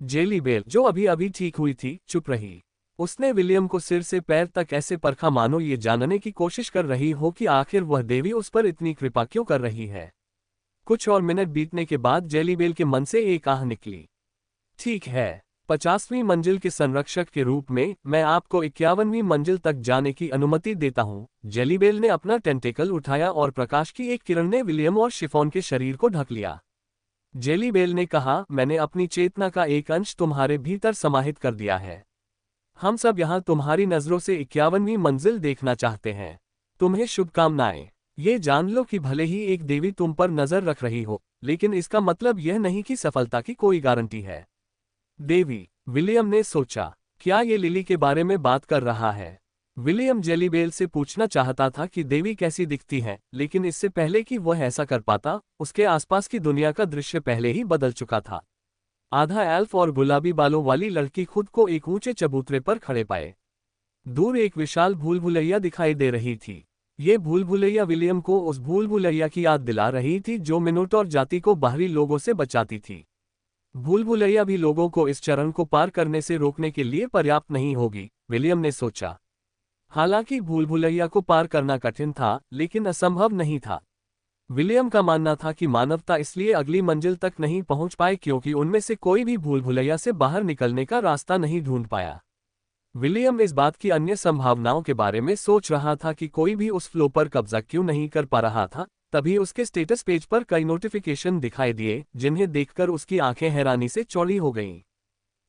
जेलीबेल, जो अभी अभी ठीक हुई थी, चुप रही। उसने विलियम को सिर से पैर तक ऐसे परखा मानो ये जानने की कोशिश कर रही हो कि आखिर वह देवी उस पर इतनी कृपा क्यों कर रही है। कुछ और मिनट बीतने के बाद जेलीबेल के मन से एक आह निकली। ठीक है, 50वीं मंजिल के संरक्षक के रूप में मैं आपको 51वीं मंजिल तक जाने की अनुमति देता हूं। जेलीबेल ने अपना टेंटेकल उठाया और प्रकाश की एक किरण ने विलियम और शिफॉन के शरीर को ढक लिया। जेलीबेल ने कहा, मैंने अपनी चेतना का एक अंश तुम्हारे भीतर समाहित कर दिया है। हम सब यहाँ तुम्हारी नजरों से 51वीं मंजिल देखना चाहते हैं। तुम्हें शुभकामनाएं। ये जान लो कि भले ही एक देवी तुम पर नजर रख रही हो, लेकिन इसका मतलब यह नहीं कि सफलता की कोई गारंटी है। देवी, विलियम ने सोचा, क्या ये लिली के बारे में बात कर रहा है? विलियम जेलीबेल से पूछना चाहता था कि देवी कैसी दिखती है, लेकिन इससे पहले कि वह ऐसा कर पाता, उसके आसपास की दुनिया का दृश्य पहले ही बदल चुका था। आधा एल्फ और गुलाबी बालों वाली लड़की खुद को एक ऊंचे चबूतरे पर खड़े पाए। दूर एक विशाल भूल भुलैया दिखाई दे रही थी। ये भूल भुलैया विलियम को उस भूल भुलैया की याद दिला रही थी जो मिनोटॉर जाति को बाहरी लोगों से बचाती थी। भूल भुलैया भी लोगों को इस चरण को पार करने से रोकने के लिए पर्याप्त नहीं होगी, विलियम ने सोचा। हालांकि भूल भुलैया को पार करना कठिन था, लेकिन असंभव नहीं था। विलियम का मानना था कि मानवता इसलिए अगली मंजिल तक नहीं पहुंच पाए क्योंकि उनमें से कोई भी भूल भुलैया से बाहर निकलने का रास्ता नहीं ढूंढ पाया। विलियम इस बात की अन्य संभावनाओं के बारे में सोच रहा था कि कोई भी उस फ्लो पर कब्जा क्यों नहीं कर पा रहा था। तभी उसके स्टेटस पेज पर कई नोटिफिकेशन दिखाई दिए, जिन्हें देखकर उसकी आंखें हैरानी से चौड़ी हो गईं।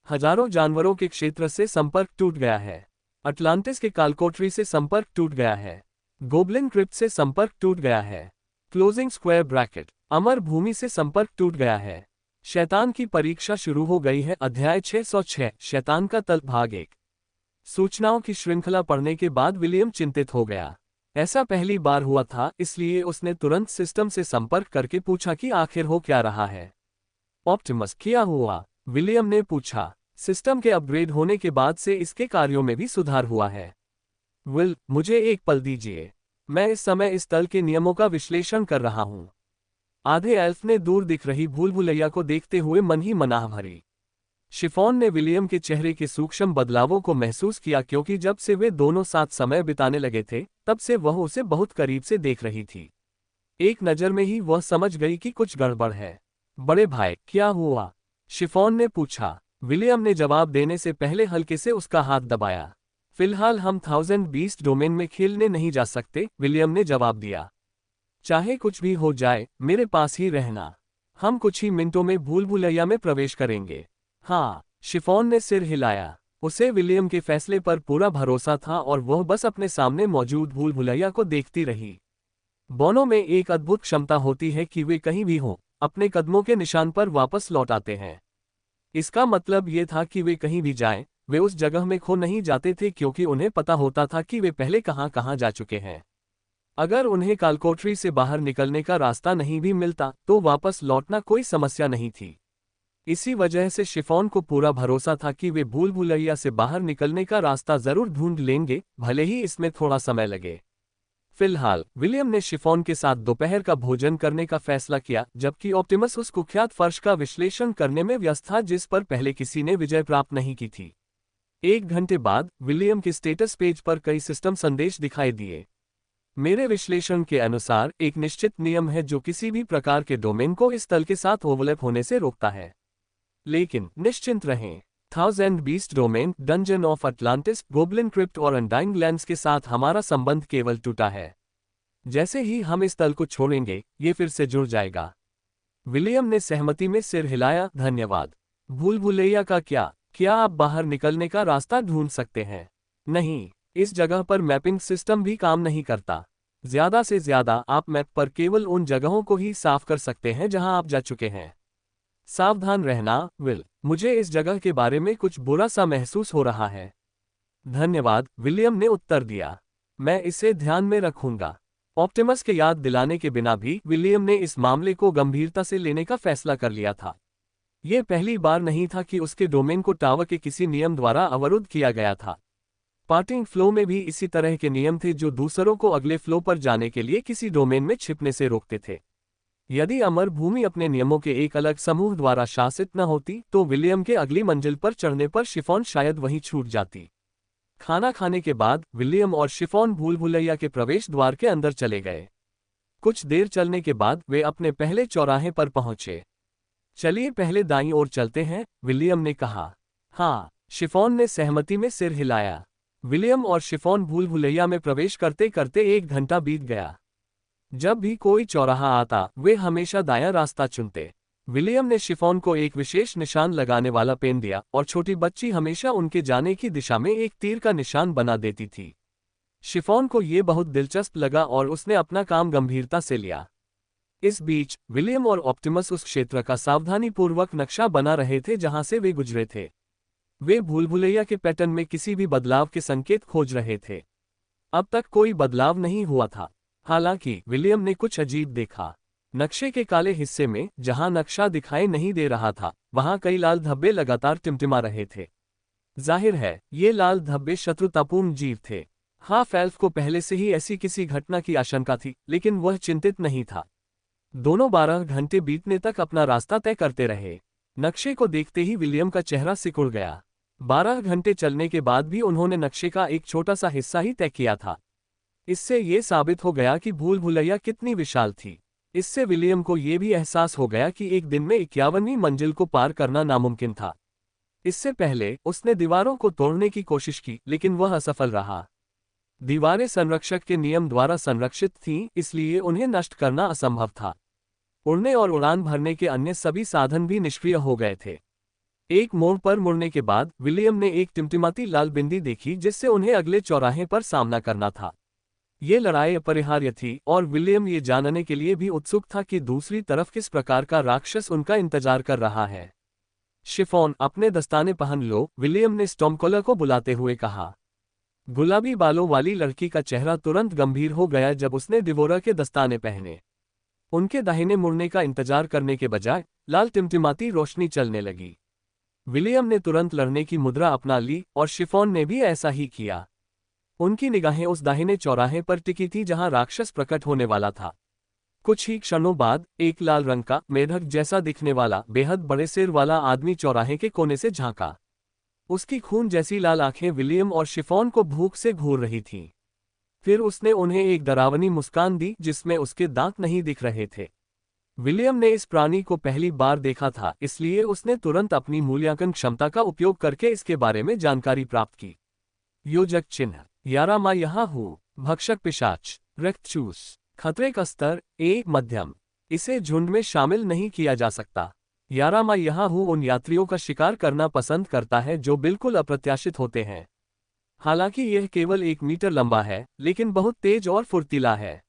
हजारों जानवरों के क्षेत्र से संपर्क टूट गया है। अटलांटिस के कालकोटरी से संपर्क टूट गया है। गोब्लिन क्रिप्ट से संपर्क टूट गया है। Closing square bracket. अमर भूमि से संपर्क टूट गया है। शैतान की परीक्षा शुरू हो गई है। अध्याय 606 शैतान का तल भाग 1। सूचनाओं की श्रृंखला पढ़ने के बाद विलियम चिंतित हो गया। ऐसा पहली बार हुआ था, इसलिए उसने तुरंत सिस्टम से संपर्क करके पूछा कि आखिर हो क्या रहा है। ऑप्टिमस, क्या हुआ? विलियम ने पूछा। सिस्टम के अपग्रेड होने के बाद से इसके कार्यों में भी सुधार हुआ है। विल, मुझे एक पल दीजिए। मैं इस समय इस तल के नियमों का विश्लेषण कर रहा हूं। आधे एल्फ ने दूर दिख रही भूल भुलैया को देखते हुए मन ही मनाह भरी। शिफॉन ने विलियम के चेहरे के सूक्ष्म बदलावों को महसूस किया, क्योंकि जब से वे दोनों साथ समय बिताने लगे थे तब से वह उसे बहुत करीब से देख रही थी। एक नज़र में ही वह समझ गई कि कुछ गड़बड़ है। बड़े भाई, क्या हुआ? शिफॉन ने पूछा। विलियम ने जवाब देने से पहले हल्के से उसका हाथ दबाया। फिलहाल हम 1000 बीस्ट डोमेन में खेलने नहीं जा सकते, विलियम ने जवाब दिया। चाहे कुछ भी हो जाए, मेरे पास ही रहना। हम कुछ ही मिनटों में भूल भुलैया में प्रवेश करेंगे। हाँ, शिफॉन ने सिर हिलाया। उसे विलियम के फैसले पर पूरा भरोसा था और वह बस अपने सामने मौजूद भूल भुलैया को देखती रही। बौनों में एक अद्भुत क्षमता होती है कि वे कहीं भी हों, अपने कदमों के निशान पर वापस लौट आते हैं। इसका मतलब ये था कि वे कहीं भी जाएं, वे उस जगह में खो नहीं जाते थे, क्योंकि उन्हें पता होता था कि वे पहले कहां कहां जा चुके हैं। अगर उन्हें कालकोटरी से बाहर निकलने का रास्ता नहीं भी मिलता तो वापस लौटना कोई समस्या नहीं थी। इसी वजह से शिफॉन को पूरा भरोसा था कि वे भूल भुलैया से बाहर निकलने का रास्ता जरूर ढूंढ लेंगे, भले ही इसमें थोड़ा समय लगे। फिलहाल विलियम ने शिफॉन के साथ दोपहर का भोजन करने का फैसला किया, जबकि ऑप्टिमस उस कुख्यात फर्श का विश्लेषण करने में व्यस्त था जिस पर पहले किसी ने विजय प्राप्त नहीं की थी। 1 घंटे बाद विलियम के स्टेटस पेज पर कई सिस्टम संदेश दिखाई दिए। मेरे विश्लेषण के अनुसार एक निश्चित नियम है जो किसी भी प्रकार के डोमेन को इस तल के साथ ओवरलैप होने से रोकता है। लेकिन निश्चिंत रहें, 1000 beast domain, dungeon of Atlantis, goblin crypt और अनडाइंग लैंड्स के साथ हमारा संबंध केवल टूटा है। जैसे ही हम इस तल को छोड़ेंगे, ये फिर से जुड़ जाएगा। विलियम ने सहमति में सिर हिलाया। धन्यवाद। भूल भुलैया का क्या आप बाहर निकलने का रास्ता ढूंढ सकते हैं? नहीं, इस जगह पर मैपिंग सिस्टम भी काम नहीं करता। ज्यादा से ज्यादा आप मैप पर केवल उन जगहों को ही साफ कर सकते हैं जहां आप जा चुके हैं। सावधान रहना, विल। मुझे इस जगह के बारे में कुछ बुरा सा महसूस हो रहा है। धन्यवाद, विलियम ने उत्तर दिया। मैं इसे ध्यान में रखूंगा। ऑप्टिमस के याद दिलाने के बिना भी विलियम ने इस मामले को गंभीरता से लेने का फैसला कर लिया था। यह पहली बार नहीं था कि उसके डोमेन को टावर के किसी नियम द्वारा अवरुद्ध किया गया था। पार्टिंग फ्लो में भी इसी तरह के नियम थे जो दूसरों को अगले फ्लो पर जाने के लिए किसी डोमेन में छिपने से रोकते थे। यदि अमर भूमि अपने नियमों के एक अलग समूह द्वारा शासित न होती तो विलियम के अगली मंजिल पर चढ़ने पर शिफॉन शायद वहीं छूट जाती। खाना खाने के बाद विलियम और शिफॉन भूल भुलैया के प्रवेश द्वार के अंदर चले गए। कुछ देर चलने के बाद वे अपने पहले चौराहे पर पहुंचे। चलिए पहले दाईं ओर चलते हैं, विलियम ने कहा। हाँ, शिफॉन ने सहमति में सिर हिलाया। विलियम और शिफॉन भूल भुलैया में प्रवेश करते करते 1 घंटा बीत गया। जब भी कोई चौराहा आता, वे हमेशा दायां रास्ता चुनते। विलियम ने शिफॉन को एक विशेष निशान लगाने वाला पेन दिया और छोटी बच्ची हमेशा उनके जाने की दिशा में एक तीर का निशान बना देती थी। शिफॉन को ये बहुत दिलचस्प लगा और उसने अपना काम गंभीरता से लिया। इस बीच विलियम और ऑप्टिमस उस क्षेत्र का सावधानीपूर्वक नक्शा बना रहे थे जहां से वे गुजरे थे। वे भूल भुलैया के पैटर्न में किसी भी बदलाव के संकेत खोज रहे थे। अब तक कोई बदलाव नहीं हुआ था। हालांकि विलियम ने कुछ अजीब देखा। नक्शे के काले हिस्से में, जहां नक्शा दिखाई नहीं दे रहा था, वहां कई लाल धब्बे लगातार टिमटिमा रहे थे। जाहिर है, ये लाल धब्बे शत्रुतापूर्ण जीव थे। हाफ एल्फ को पहले से ही ऐसी किसी घटना की आशंका थी, लेकिन वह चिंतित नहीं था। दोनों 12 घंटे बीतने तक अपना रास्ता तय करते रहे। नक्शे को देखते ही विलियम का चेहरा सिकुड़ गया। 12 घंटे चलने के बाद भी उन्होंने नक्शे का एक छोटा सा हिस्सा ही तय किया था। इससे ये साबित हो गया कि भूल भुलैया कितनी विशाल थी। इससे विलियम को ये भी एहसास हो गया कि एक दिन में 51वीं मंजिल को पार करना नामुमकिन था। इससे पहले उसने दीवारों को तोड़ने की कोशिश की, लेकिन वह असफल रहा। दीवारें संरक्षक के नियम द्वारा संरक्षित थीं, इसलिए उन्हें नष्ट करना असंभव था। उड़ने और उड़ान भरने के अन्य सभी साधन भी निष्क्रिय हो गए थे। एक मोड़ पर मुड़ने के बाद विलियम ने एक टिमटिमाती लाल बिंदी देखी जिससे उन्हें अगले चौराहे पर सामना करना था। ये लड़ाई अपरिहार्य थी और विलियम ये जानने के लिए भी उत्सुक था कि दूसरी तरफ किस प्रकार का राक्षस उनका इंतजार कर रहा है। शिफॉन, अपने दस्ताने पहन लो, विलियम ने स्टॉर्मकॉलर को बुलाते हुए कहा। गुलाबी बालों वाली लड़की का चेहरा तुरंत गंभीर हो गया जब उसने डिवोरा के दस्ताने पहने। उनके दाहिने मुड़ने का इंतजार करने के बजाय लाल टिमटिमाती रोशनी चलने लगी। विलियम ने तुरंत लड़ने की मुद्रा अपना ली और शिफॉन ने भी ऐसा ही किया। उनकी निगाहें उस दाहिने चौराहे पर टिकी थी जहां राक्षस प्रकट होने वाला था। कुछ ही क्षणों बाद एक लाल रंग का मेढक जैसा दिखने वाला बेहद बड़े सिर वाला आदमी चौराहे के कोने से झांका। उसकी खून जैसी लाल आंखें विलियम और शिफॉन को भूख से घूर रही थीं। फिर उसने उन्हें एक डरावनी मुस्कान दी जिसमें उसके दांत नहीं दिख रहे थे। विलियम ने इस प्राणी को पहली बार देखा था, इसलिए उसने तुरंत अपनी मूल्यांकन क्षमता का उपयोग करके इसके बारे में जानकारी प्राप्त की। योजक चिन्ह, यारा मैं यहाँ हूँ। भक्षक पिशाच, रक्तचूस। खतरे का स्तर ए मध्यम। इसे झुंड में शामिल नहीं किया जा सकता। यारा मैं यहाँ हूँ उन यात्रियों का शिकार करना पसंद करता है जो बिल्कुल अप्रत्याशित होते हैं। हालांकि यह केवल 1 मीटर लंबा है, लेकिन बहुत तेज और फुर्तीला है।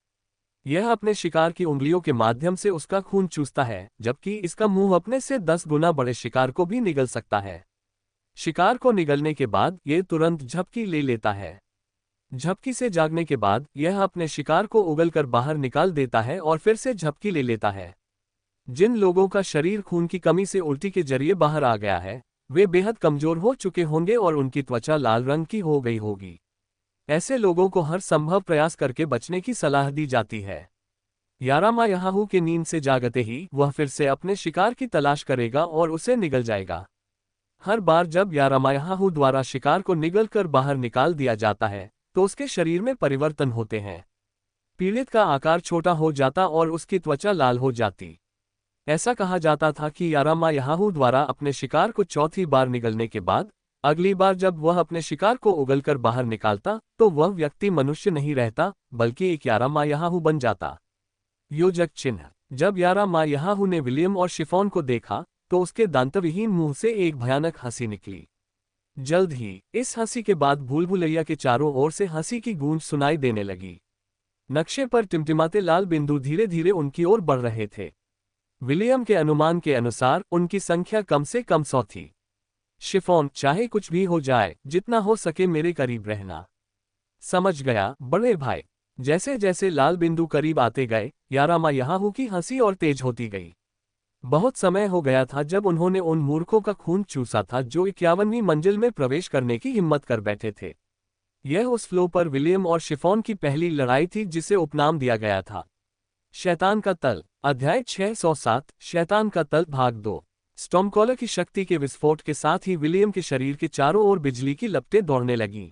यह अपने शिकार की उंगलियों के माध्यम से उसका खून चूसता है, जबकि इसका मुंह अपने से 10 गुना बड़े शिकार को भी निगल सकता है। शिकार को निगलने के बाद यह तुरंत झपकी ले लेता है। झपकी से जागने के बाद यह अपने शिकार को उगलकर बाहर निकाल देता है और फिर से झपकी ले लेता है। जिन लोगों का शरीर खून की कमी से उल्टी के जरिए बाहर आ गया है, वे बेहद कमजोर हो चुके होंगे और उनकी त्वचा लाल रंग की हो गई होगी। ऐसे लोगों को हर संभव प्रयास करके बचने की सलाह दी जाती है। यारामा याहू के नींद से जागते ही वह फिर से अपने शिकार की तलाश करेगा और उसे निगल जाएगा। हर बार जब यारामा याहू द्वारा शिकार को निगल कर बाहर निकाल दिया जाता है तो उसके शरीर में परिवर्तन होते हैं। पीड़ित का आकार छोटा हो जाता और उसकी त्वचा लाल हो जाती। ऐसा कहा जाता था कि यारामा याहू द्वारा अपने शिकार को चौथी बार निगलने के बाद अगली बार जब वह अपने शिकार को उगलकर बाहर निकालता तो वह व्यक्ति मनुष्य नहीं रहता बल्कि एक यारामा याहू बन जाता। योजक चिन्ह, जब यारामा याहू ने विलियम और शिफॉन को देखा तो उसके दांतविहीन मुंह से एक भयानक हंसी निकली। जल्द ही इस हंसी के बाद भूल भुलैया के चारों ओर से हंसी की गूंज सुनाई देने लगी। नक्शे पर टिमटिमाते लाल बिंदु धीरे धीरे उनकी ओर बढ़ रहे थे। विलियम के अनुमान के अनुसार उनकी संख्या कम से कम 100 थी। शिफॉन, चाहे कुछ भी हो जाए, जितना हो सके मेरे करीब रहना। समझ गया बड़े भाई। जैसे जैसे लाल बिंदु करीब आते गए, यारामा याहू की हंसी और तेज होती गई। बहुत समय हो गया था जब उन्होंने उन मूर्खों का खून चूसा था जो 51वीं मंजिल में प्रवेश करने की हिम्मत कर बैठे थे। यह उस फ्लो पर विलियम और शिफॉन की पहली लड़ाई थी जिसे उपनाम दिया गया था शैतान का तल। अध्याय 607, शैतान का तल भाग 2। स्टॉर्मकॉलर की शक्ति के विस्फोट के साथ ही विलियम के शरीर के चारों ओर बिजली की लपटें दौड़ने लगीं।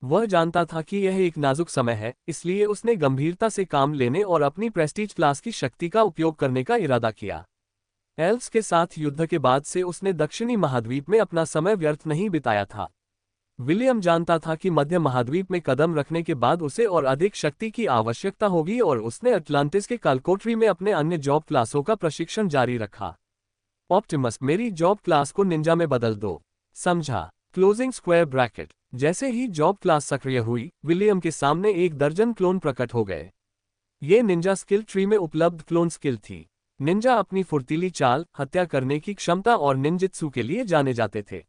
वह जानता था कि यह एक नाजुक समय है, इसलिए उसने गंभीरता से काम लेने और अपनी प्रेस्टीज क्लास की शक्ति का उपयोग करने का इरादा किया। एल्व्स के साथ युद्ध के बाद से उसने दक्षिणी महाद्वीप में अपना समय व्यर्थ नहीं बिताया था। विलियम जानता था कि मध्य महाद्वीप में कदम रखने के बाद उसे और अधिक शक्ति की आवश्यकता होगी और उसने अटलांटिस के कालकोटरी में अपने अन्य जॉब क्लासों का प्रशिक्षण जारी रखा। ऑप्टिमस, मेरी जॉब क्लास को निंजा में बदल दो, समझा? Closing square bracket. जैसे ही जॉब क्लास सक्रिय हुई, विलियम के सामने 1 दर्जन क्लोन प्रकट हो गए। ये निंजा स्किल ट्री में उपलब्ध क्लोन स्किल थी। निंजा अपनी फुर्तीली चाल, हत्या करने की क्षमता और निंजित्सु के लिए जाने जाते थे।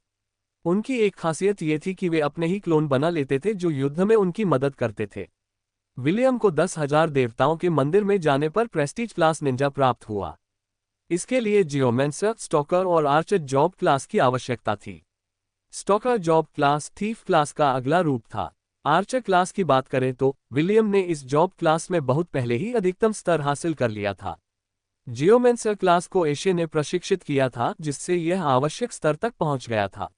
उनकी एक खासियत ये थी कि वे अपने ही क्लोन बना लेते थे जो युद्ध में उनकी मदद करते थे। विलियम को 10,000 देवताओं के मंदिर में जाने पर प्रेस्टीज क्लास निंजा प्राप्त हुआ। इसके लिए जियोमेंसर, स्टॉकर और आर्चर जॉब क्लास की आवश्यकता थी। Stalker job class thief class का अगला रूप था। आर्चर क्लास की बात करें तो विलियम ने इस जॉब क्लास में बहुत पहले ही अधिकतम स्तर हासिल कर लिया था। जियोमेंसर क्लास को एशे ने प्रशिक्षित किया था जिससे यह आवश्यक स्तर तक पहुंच गया था।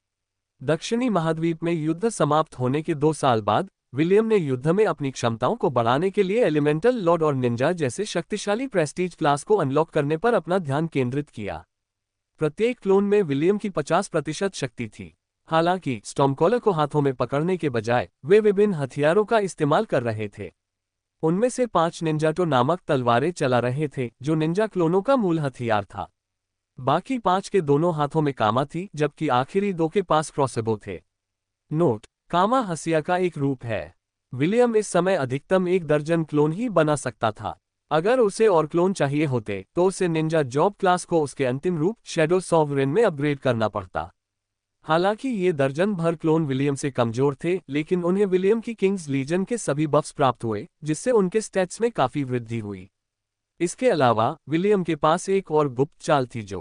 दक्षिणी महाद्वीप में युद्ध समाप्त होने के 2 साल बाद विलियम ने युद्ध में अपनी क्षमताओं को बढ़ाने के लिए एलिमेंटल लॉर्ड और निंजा जैसे शक्तिशाली प्रेस्टीज क्लास को अनलॉक करने पर अपना ध्यान केंद्रित किया। प्रत्येक क्लोन में विलियम की 50% शक्ति थी। हालांकि स्टॉर्मकॉलर को हाथों में पकड़ने के बजाय वे विभिन्न हथियारों का इस्तेमाल कर रहे थे। उनमें से 5 निंजाटो नामक तलवारें चला रहे थे जो निंजा क्लोनों का मूल हथियार था। बाकी 5 के दोनों हाथों में कामा थी, जबकि आखिरी 2 के पास क्रॉसबो थे। नोट: कामा हसिया का एक रूप है। विलियम इस समय अधिकतम 1 दर्जन क्लोन ही बना सकता था। अगर उसे और क्लोन चाहिए होते तो उसे निंजा जॉब क्लास को उसके अंतिम रूप शैडो सॉवरेन में अपग्रेड करना पड़ता। हालांकि ये दर्जन भर क्लोन विलियम से कमजोर थे, लेकिन उन्हें विलियम की किंग्स लीजन के सभी बफ्स प्राप्त हुए, जिससे उनके स्टैट्स में काफी वृद्धि हुई। इसके अलावा विलियम के पास एक और गुप्त चाल थी, जो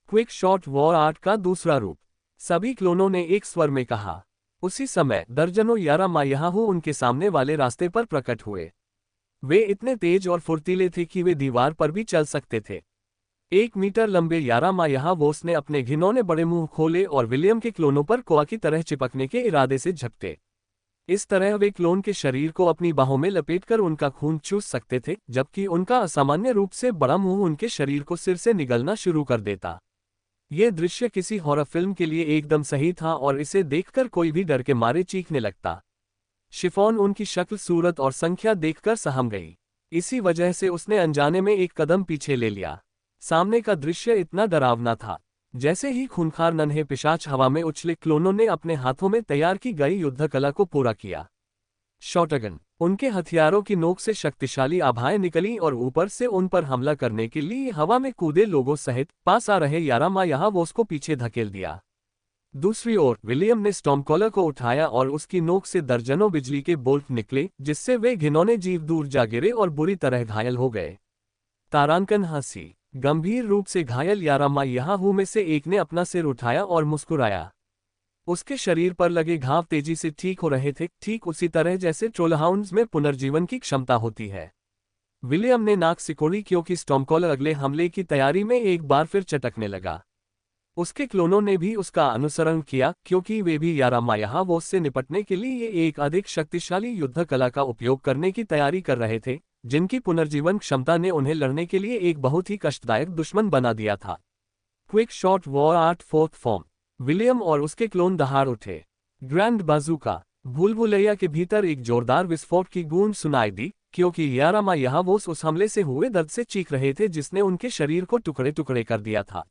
क्विक शॉट वॉर आर्ट का दूसरा रूप। सभी क्लोनों ने एक स्वर में कहा। उसी समय दर्जनों यारामायाहू उनके सामने वाले रास्ते पर प्रकट हुए। वे इतने तेज और फुर्तीले थे कि वे दीवार पर भी चल सकते थे। 1 मीटर लंबे यारामायाहूस ने अपने घिनौने बड़े मुंह खोले और विलियम के क्लोनों पर कोआ की तरह चिपकने के इरादे से झपटे। इस तरह वे क्लोन के शरीर को अपनी बाहों में लपेटकर उनका खून चूस सकते थे, जबकि उनका असामान्य रूप से बड़ा मुंह उनके शरीर को सिर से निगलना शुरू कर देता। ये दृश्य किसी हॉरर फिल्म के लिए एकदम सही था और इसे देखकर कोई भी डर के मारे चीखने लगता। शिफॉन उनकी शक्ल, सूरत और संख्या देखकर सहम गई। इसी वजह से उसने अनजाने में एक कदम पीछे ले लिया। सामने का दृश्य इतना डरावना था। जैसे ही खूंखार नन्हे पिशाच हवा में उछले, क्लोनों ने अपने हाथों में तैयार की गई युद्ध कला को पूरा किया। शॉटगन। उनके हथियारों की नोक से शक्तिशाली आभाएं निकली और ऊपर से उन पर हमला करने के लिए हवा में कूदे लोगों सहित पास आ रहे यारामायाहूस को पीछे धकेल दिया। दूसरी ओर विलियम ने स्टॉर्मकॉलर को उठाया और उसकी नोक से दर्जनों बिजली के बोल्ट निकले, जिससे वे घिनौने जीव दूर जा गिरे और बुरी तरह घायल हो गए। तारांकन हंसी। गंभीर रूप से घायल यारामायाहू में से एक ने अपना सिर उठाया और मुस्कुराया। उसके शरीर पर लगे घाव तेजी से ठीक हो रहे थे, ठीक उसी तरह जैसे ट्रोलहाउंड्स में पुनर्जीवन की क्षमता होती है। विलियम ने नाक सिकोड़ी, क्योंकि स्टॉर्मकॉलर अगले हमले की तैयारी में एक बार फिर चटकने लगा। उसके क्लोनों ने भी उसका अनुसरण किया, क्योंकि वे भी यारामायाहूस से निपटने के लिए एक अधिक शक्तिशाली युद्ध कला का उपयोग करने की तैयारी कर रहे थे, जिनकी पुनर्जीवन क्षमता ने उन्हें लड़ने के लिए एक बहुत ही कष्टदायक दुश्मन बना दिया था। Quick shot war art fourth form. William और उसके क्लोन दहाड़ उठे। ग्रैंड बाजूका। भूलभुलैया के भीतर एक जोरदार विस्फोट की गूंज सुनाई दी, क्योंकि यारामायाहूस उस हमले से हुए दर्द से चीख रहे थे जिसने उनके शरीर को टुकड़े टुकड़े कर दिया था।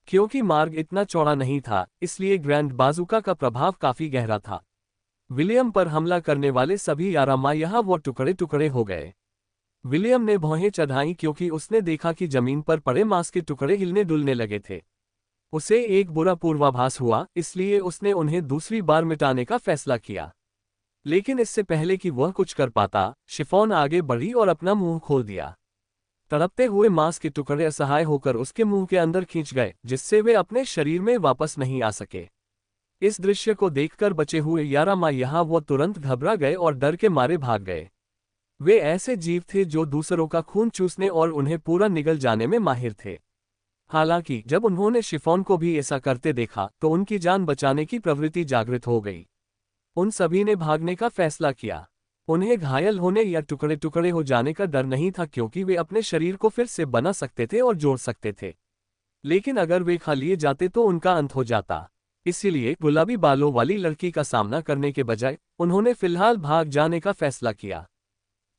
क्योंकि मार्ग इतना चौड़ा नहीं था, इसलिए ग्रैंड बाजूका का प्रभाव काफी गहरा था। विलियम पर हमला करने वाले सभी यारामायाहू टुकड़े टुकड़े हो गए। विलियम ने भौहें चढ़ाई, क्योंकि उसने देखा कि जमीन पर पड़े मांस के टुकड़े हिलने डुलने लगे थे। उसे एक बुरा पूर्वाभास हुआ, इसलिए उसने उन्हें दूसरी बार मिटाने का फैसला किया। लेकिन इससे पहले कि वह कुछ कर पाता, शिफॉन आगे बढ़ी और अपना मुंह खोल दिया। तड़पते हुए मांस के टुकड़े असहाय होकर उसके मुंह के अंदर खींच गए, जिससे वे अपने शरीर में वापस नहीं आ सके। इस दृश्य को देखकर बचे हुए यारामायाहू तुरंत घबरा गए और डर के मारे भाग गए। वे ऐसे जीव थे जो दूसरों का खून चूसने और उन्हें पूरा निगल जाने में माहिर थे। हालांकि जब उन्होंने शिफॉन को भी ऐसा करते देखा तो उनकी जान बचाने की प्रवृत्ति जागृत हो गई। उन सभी ने भागने का फैसला किया। उन्हें घायल होने या टुकड़े टुकड़े हो जाने का डर नहीं था, क्योंकि वे अपने शरीर को फिर से बना सकते थे और जोड़ सकते थे। लेकिन अगर वे खा लिए जाते तो उनका अंत हो जाता। इसीलिए गुलाबी बालों वाली लड़की का सामना करने के बजाय उन्होंने फिलहाल भाग जाने का फैसला किया।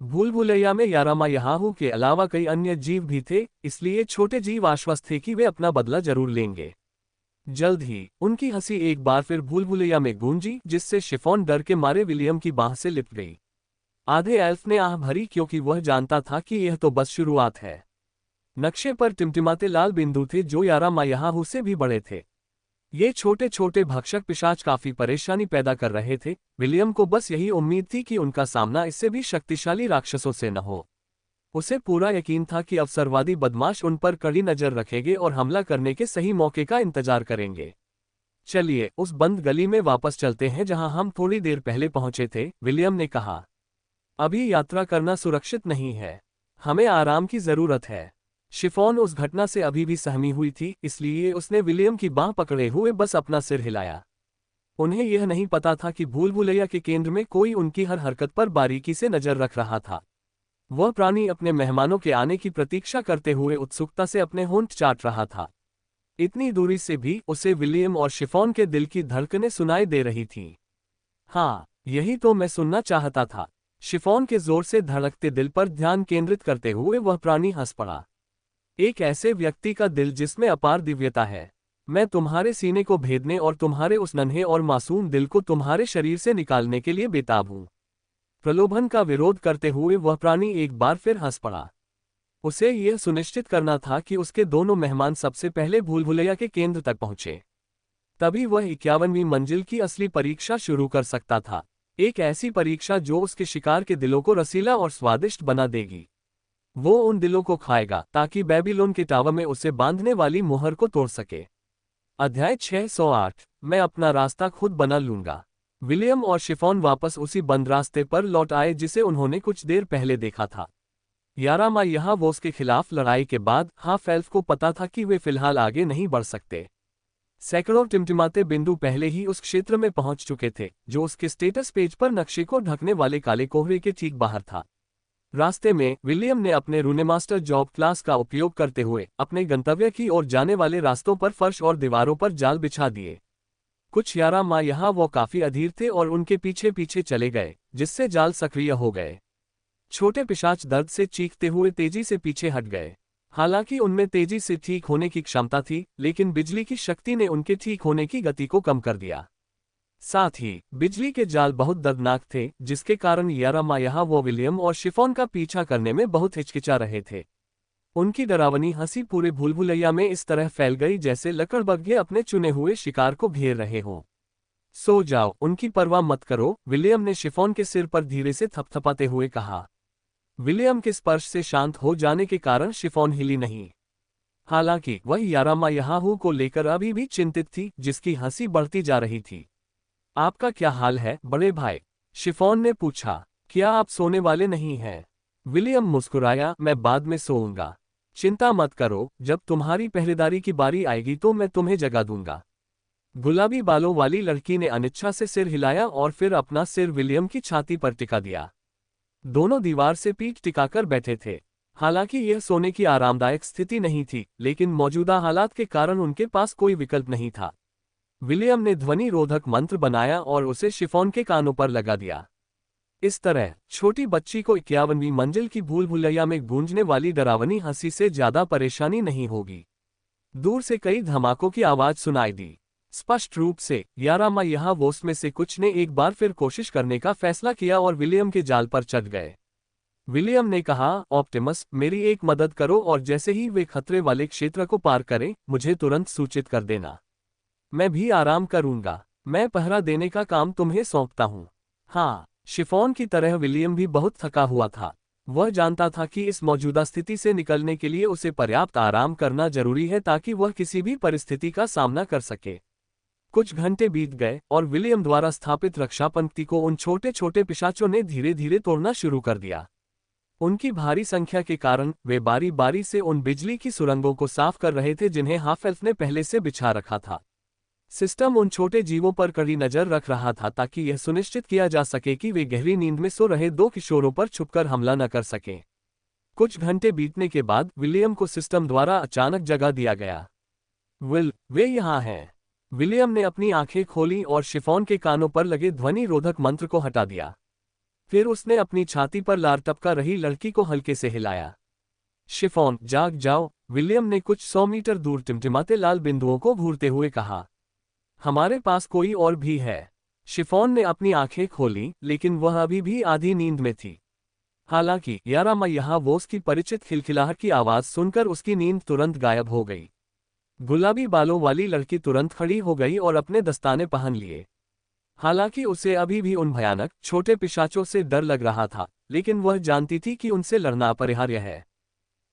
भूलभुलैया में यारामायाहू के अलावा कई अन्य जीव भी थे, इसलिए छोटे जीव आश्वस्त थे कि वे अपना बदला जरूर लेंगे। जल्द ही उनकी हंसी एक बार फिर भूलभुलैया में गूंजी, जिससे शिफॉन डर के मारे विलियम की बाह से लिपट गई। आधे एल्फ ने आह भरी, क्योंकि वह जानता था कि यह तो बस शुरुआत है। नक्शे पर टिमटिमाते लाल बिंदु थे जो यारामायाहू से भी बड़े थे। ये छोटे छोटे भक्षक पिशाच काफी परेशानी पैदा कर रहे थे। विलियम को बस यही उम्मीद थी कि उनका सामना इससे भी शक्तिशाली राक्षसों से न हो। उसे पूरा यकीन था कि अवसरवादी बदमाश उन पर कड़ी नजर रखेंगे और हमला करने के सही मौके का इंतजार करेंगे। चलिए उस बंद गली में वापस चलते हैं जहां हम थोड़ी देर पहले पहुंचे थे, विलियम ने कहा। अभी यात्रा करना सुरक्षित नहीं है। हमें आराम की जरूरत है। शिफॉन उस घटना से अभी भी सहमी हुई थी, इसलिए उसने विलियम की बांह पकड़े हुए बस अपना सिर हिलाया। उन्हें यह नहीं पता था कि भूलभुलैया के केंद्र में कोई उनकी हर हरकत पर बारीकी से नजर रख रहा था। वह प्राणी अपने मेहमानों के आने की प्रतीक्षा करते हुए उत्सुकता से अपने होंठ चाट रहा था। इतनी दूरी से भी उसे विलियम और शिफॉन के दिल की धड़कनें सुनाई दे रही थीं। हाँ, यही तो मैं सुनना चाहता था। शिफॉन के जोर से धड़कते दिल पर ध्यान केंद्रित करते हुए वह प्राणी हंस पड़ा। एक ऐसे व्यक्ति का दिल जिसमें अपार दिव्यता है। मैं तुम्हारे सीने को भेदने और तुम्हारे उस नन्हे और मासूम दिल को तुम्हारे शरीर से निकालने के लिए बेताब हूं। प्रलोभन का विरोध करते हुए वह प्राणी एक बार फिर हंस पड़ा। उसे यह सुनिश्चित करना था कि उसके दोनों मेहमान सबसे पहले भूल भुलैया के केंद्र तक पहुंचे। तभी वह 51वीं मंजिल की असली परीक्षा शुरू कर सकता था। एक ऐसी परीक्षा जो उसके शिकार के दिलों को रसीला और स्वादिष्ट बना देगी। वो उन दिलों को खाएगा ताकि बेबीलोन के टावर में उसे बांधने वाली मुहर को तोड़ सके। अध्याय 608 मैं अपना रास्ता खुद बना लूंगा। विलियम और शिफॉन वापस उसी बंद रास्ते पर लौट आए जिसे उन्होंने कुछ देर पहले देखा था। यारामा यहाँ वोस के खिलाफ लड़ाई के बाद हाफ एल्फ को पता था कि वे फिलहाल आगे नहीं बढ़ सकते। सैकड़ों टिमटिमाते बिंदु पहले ही उस क्षेत्र में पहुंच चुके थे जो उसके स्टेटस पेज पर नक्शे को ढकने वाले काले कोहरे के ठीक बाहर था। रास्ते में विलियम ने अपने रूनेमास्टर जॉब क्लास का उपयोग करते हुए अपने गंतव्य की ओर जाने वाले रास्तों पर फर्श और दीवारों पर जाल बिछा दिए। कुछ यारामा यहाँ वो काफी अधीर थे और उनके पीछे पीछे चले गए, जिससे जाल सक्रिय हो गए। छोटे पिशाच दर्द से चीखते हुए तेजी से पीछे हट गए। हालांकि उनमें तेजी से ठीक होने की क्षमता थी, लेकिन बिजली की शक्ति ने उनके ठीक होने की गति को कम कर दिया। साथ ही बिजली के जाल बहुत दर्दनाक थे, जिसके कारण यारामा यहाँ वो विलियम और शिफॉन का पीछा करने में बहुत हिचकिचा रहे थे। उनकी डरावनी हंसी पूरे भूल भुलैया में इस तरह फैल गई जैसे लकड़बग्घे अपने चुने हुए शिकार को घेर रहे हों। सो जाओ, उनकी परवाह मत करो, विलियम ने शिफॉन के सिर पर धीरे से थपथपाते हुए कहा। विलियम के स्पर्श से शांत हो जाने के कारण शिफॉन हिली नहीं। हालांकि वह यारामा यहाँ को लेकर अभी भी चिंतित थी, जिसकी हंसी बढ़ती जा रही थी। आपका क्या हाल है बड़े भाई? शिफॉन ने पूछा। क्या आप सोने वाले नहीं हैं? विलियम मुस्कुराया, मैं बाद में सोऊंगा। चिंता मत करो, जब तुम्हारी पहरेदारी की बारी आएगी तो मैं तुम्हें जगा दूंगा। गुलाबी बालों वाली लड़की ने अनिच्छा से सिर हिलाया और फिर अपना सिर विलियम की छाती पर टिका दिया। दोनों दीवार से पीठ टिकाकर बैठे थे। हालांकि यह सोने की आरामदायक स्थिति नहीं थी, लेकिन मौजूदा हालात के कारण उनके पास कोई विकल्प नहीं था। विलियम ने ध्वनि रोधक मंत्र बनाया और उसे शिफॉन के कानों पर लगा दिया। इस तरह छोटी बच्ची को 51वीं मंजिल की भूल भुलैया में गूंजने वाली डरावनी हंसी से ज्यादा परेशानी नहीं होगी। दूर से कई धमाकों की आवाज सुनाई दी। स्पष्ट रूप से यारामा यहाँ वोस में से कुछ ने एक बार फिर कोशिश करने का फैसला किया और विलियम के जाल पर चढ़ गए। विलियम ने कहा, ऑप्टिमस, मेरी एक मदद करो और जैसे ही वे खतरे वाले क्षेत्र को पार करें, मुझे तुरंत सूचित कर देना। मैं भी आराम करूंगा। मैं पहरा देने का काम तुम्हें सौंपता हूं। हाँ, शिफॉन की तरह विलियम भी बहुत थका हुआ था। वह जानता था कि इस मौजूदा स्थिति से निकलने के लिए उसे पर्याप्त आराम करना जरूरी है ताकि वह किसी भी परिस्थिति का सामना कर सके। कुछ घंटे बीत गए और विलियम द्वारा स्थापित रक्षा पंक्ति को उन छोटे छोटे पिशाचों ने धीरे धीरे तोड़ना शुरू कर दिया। उनकी भारी संख्या के कारण वे बारी बारी से उन बिजली की सुरंगों को साफ कर रहे थे जिन्हें हाफ एल्फ ने पहले से बिछा रखा था। सिस्टम उन छोटे जीवों पर कड़ी नजर रख रहा था ताकि यह सुनिश्चित किया जा सके कि वे गहरी नींद में सो रहे दो किशोरों पर छुपकर हमला न कर सकें। कुछ घंटे बीतने के बाद विलियम को सिस्टम द्वारा अचानक जगा दिया गया। वे यहाँ हैं। विलियम ने अपनी आंखें खोली और शिफॉन के कानों पर लगे ध्वनि रोधक मंत्र को हटा दिया। फिर उसने अपनी छाती पर लार टपका रही लड़की को हल्के से हिलाया। शिफॉन, जाग जाओ, विलियम ने कुछ 100 मीटर दूर टिमटिमाते लाल बिंदुओं को घूरते हुए कहा। हमारे पास कोई और भी है। शिफॉन ने अपनी आंखें खोली, लेकिन वह अभी भी आधी नींद में थी। हालांकि यारामा यहाँ वोस की परिचित खिलखिलाहट की आवाज सुनकर उसकी नींद तुरंत गायब हो गई। गुलाबी बालों वाली लड़की तुरंत खड़ी हो गई और अपने दस्ताने पहन लिए। हालांकि उसे अभी भी उन भयानक छोटे पिशाचों से डर लग रहा था, लेकिन वह जानती थी कि उनसे लड़ना अपरिहार्य है।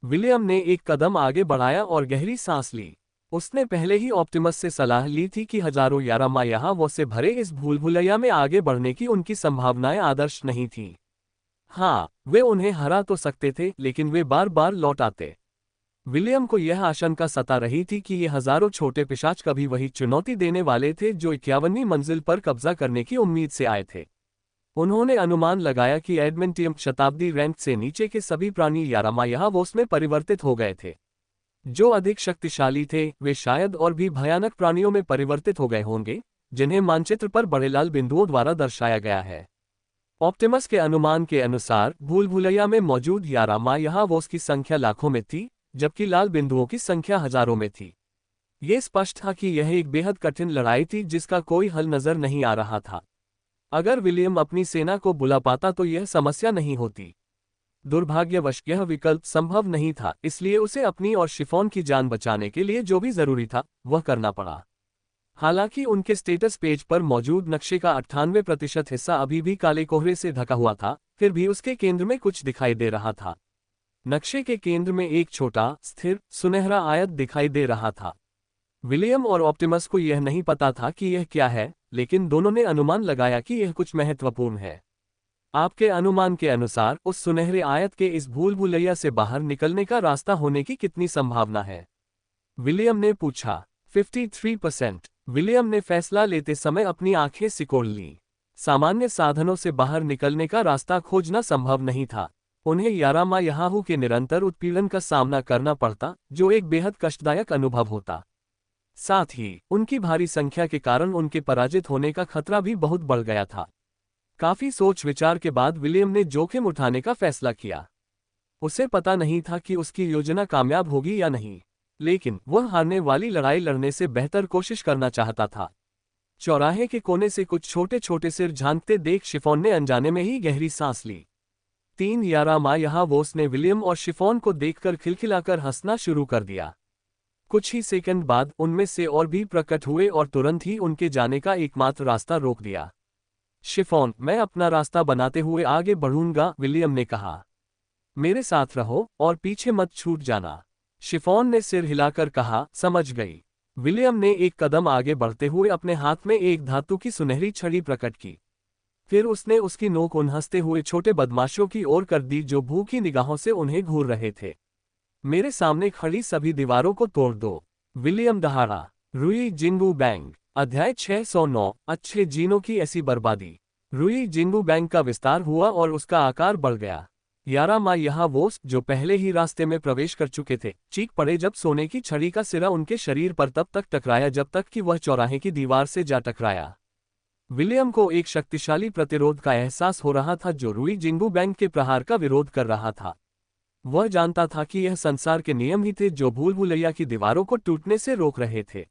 विलियम ने एक कदम आगे बढ़ाया और गहरी सांस ली। उसने पहले ही ऑप्टिमस से सलाह ली थी कि हजारों यारामा यहाँ वो से भरे इस भूल भुलैया में आगे बढ़ने की उनकी संभावनाएं आदर्श नहीं थीं। हाँ, वे उन्हें हरा तो सकते थे, लेकिन वे बार बार लौट आते। विलियम को यह आशंका सता रही थी कि ये हजारों छोटे पिशाच कभी वही चुनौती देने वाले थे जो 51वीं मंजिल पर कब्जा करने की उम्मीद से आए थे। उन्होंने अनुमान लगाया कि एडमेंटियम शताब्दी रैंक से नीचे के सभी प्राणी यारामा यहाँ वोस में परिवर्तित हो गए थे। जो अधिक शक्तिशाली थे वे शायद और भी भयानक प्राणियों में परिवर्तित हो गए होंगे, जिन्हें मानचित्र पर बड़े लाल बिंदुओं द्वारा दर्शाया गया है। ऑप्टिमस के अनुमान के अनुसार भूल भुलैया में मौजूद यारामा यहाँ वोस की संख्या लाखों में थी, जबकि लाल बिंदुओं की संख्या हजारों में थी। ये स्पष्ट था कि यह एक बेहद कठिन लड़ाई थी जिसका कोई हल नजर नहीं आ रहा था। अगर विलियम अपनी सेना को बुला पाता तो यह समस्या नहीं होती। दुर्भाग्यवश यह विकल्प संभव नहीं था, इसलिए उसे अपनी और शिफॉन की जान बचाने के लिए जो भी जरूरी था वह करना पड़ा। हालांकि उनके स्टेटस पेज पर मौजूद नक्शे का 98% हिस्सा अभी भी काले कोहरे से ढका हुआ था, फिर भी उसके केंद्र में कुछ दिखाई दे रहा था। नक्शे के केंद्र में एक छोटा, स्थिर, सुनहरा आयत दिखाई दे रहा था। विलियम और ऑप्टिमस को यह नहीं पता था कि यह क्या है, लेकिन दोनों ने अनुमान लगाया कि यह कुछ महत्वपूर्ण है। आपके अनुमान के अनुसार उस सुनहरे आयत के इस भूल भुलैया से बाहर निकलने का रास्ता होने की कितनी संभावना है? विलियम ने पूछा। 53%। विलियम ने फैसला लेते समय अपनी आंखें सिकोड़ लीं। सामान्य साधनों से बाहर निकलने का रास्ता खोजना संभव नहीं था। उन्हें यारामा यहाहू के निरंतर उत्पीड़न का सामना करना पड़ता, जो एक बेहद कष्टदायक अनुभव होता। साथ ही उनकी भारी संख्या के कारण उनके पराजित होने का खतरा भी बहुत बढ़ गया था। काफी सोच विचार के बाद विलियम ने जोखिम उठाने का फैसला किया। उसे पता नहीं था कि उसकी योजना कामयाब होगी या नहीं, लेकिन वह हारने वाली लड़ाई लड़ने से बेहतर कोशिश करना चाहता था। चौराहे के कोने से कुछ छोटे छोटे सिर झांकते देख शिफॉन ने अनजाने में ही गहरी सांस ली। 3 यारामा यहावोस ने विलियम और शिफॉन को देखकर खिलखिलाकर हंसना शुरू कर दिया। कुछ ही सेकंड बाद उनमें से और भी प्रकट हुए और तुरंत ही उनके जाने का एकमात्र रास्ता रोक दिया। शिफॉन, मैं अपना रास्ता बनाते हुए आगे बढ़ूंगा, विलियम ने कहा। मेरे साथ रहो और पीछे मत छूट जाना। शिफॉन ने सिर हिलाकर कहा, समझ गई। विलियम ने एक कदम आगे बढ़ते हुए अपने हाथ में एक धातु की सुनहरी छड़ी प्रकट की। फिर उसने उसकी नोक उन हंसते हुए छोटे बदमाशों की ओर कर दी जो भूखी निगाहों से उन्हें घूर रहे थे। मेरे सामने खड़ी सभी दीवारों को तोड़ दो, विलियम दहाड़ा। रुई जिंगू बैंग। अध्याय 609। अच्छे जीनों की ऐसी बर्बादी। रुई जिंगू बैंग का विस्तार हुआ और उसका आकार बढ़ गया। यारामा यहावोस, जो पहले ही रास्ते में प्रवेश कर चुके थे, चीख पड़े जब सोने की छड़ी का सिरा उनके शरीर पर तब तक टकराया जब तक कि वह चौराहे की दीवार से जा टकराया। विलियम को एक शक्तिशाली प्रतिरोध का एहसास हो रहा था जो रुई जिंगू बैंग के प्रहार का विरोध कर रहा था। वह जानता था कि यह संसार के नियम ही थे जो भूल भुलैया की दीवारों को टूटने से रोक रहे थे।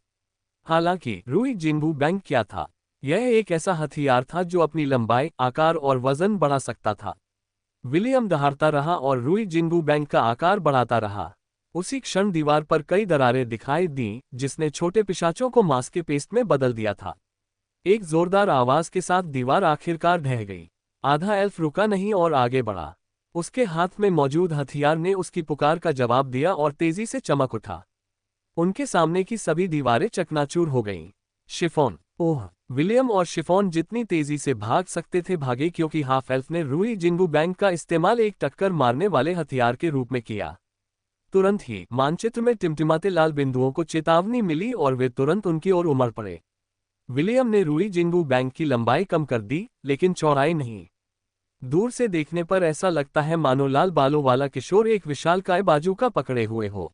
हालांकि रुई जिंगू बैंग क्या था? यह एक ऐसा हथियार था जो अपनी लंबाई, आकार और वजन बढ़ा सकता था। विलियम दहाड़ता रहा और रुई जिंगू बैंग का आकार बढ़ाता रहा। उसी क्षण दीवार पर कई दरारें दिखाई दीं, जिसने छोटे पिशाचों को मांस के पेस्ट में बदल दिया था। एक जोरदार आवाज के साथ दीवार आखिरकार ढह गई। आधा एल्फ रुका नहीं और आगे बढ़ा। उसके हाथ में मौजूद हथियार ने उसकी पुकार का जवाब दिया और तेजी से चमक उठा। उनके सामने की सभी दीवारें चकनाचूर हो गईं। शिफॉन। ओह! विलियम और शिफॉन जितनी तेजी से भाग सकते थे भागे, क्योंकि हाफ एल्फ ने रुई जिंगू बैंग का इस्तेमाल एक टक्कर मारने वाले हथियार के रूप में किया। तुरंत ही मानचित्र में टिमटिमाते लाल बिंदुओं को चेतावनी मिली और वे तुरंत उनकी ओर उमड़ पड़े। विलियम ने रुई जिंगू बैंग की लंबाई कम कर दी, लेकिन चौड़ाई नहीं। दूर से देखने पर ऐसा लगता है मानो लाल बालों वाला किशोर एक विशालकाय बाजूका पकड़े हुए हो।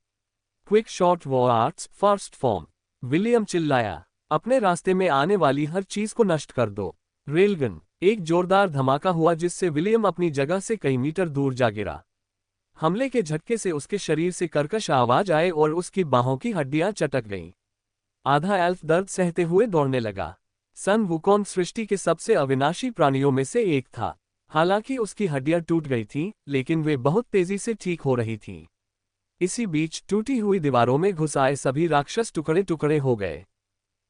Quick shot war arts first form. William चिल्लाया, अपने रास्ते में आने वाली हर चीज को नष्ट कर दो। रेलगन। एक जोरदार धमाका हुआ जिससे विलियम अपनी जगह से कई मीटर दूर जा गिरा। हमले के झटके से उसके शरीर से कर्कश आवाज आए और उसकी बाहों की हड्डियां चटक गईं। आधा एल्फ दर्द सहते हुए दौड़ने लगा। सन वुकोंग सृष्टि के सबसे अविनाशी प्राणियों में से एक था। हालांकि उसकी हड्डियां टूट गई थीं, लेकिन वे बहुत तेजी से ठीक हो रही थीं। इसी बीच टूटी हुई दीवारों में घुस आए सभी राक्षस टुकड़े टुकड़े हो गए।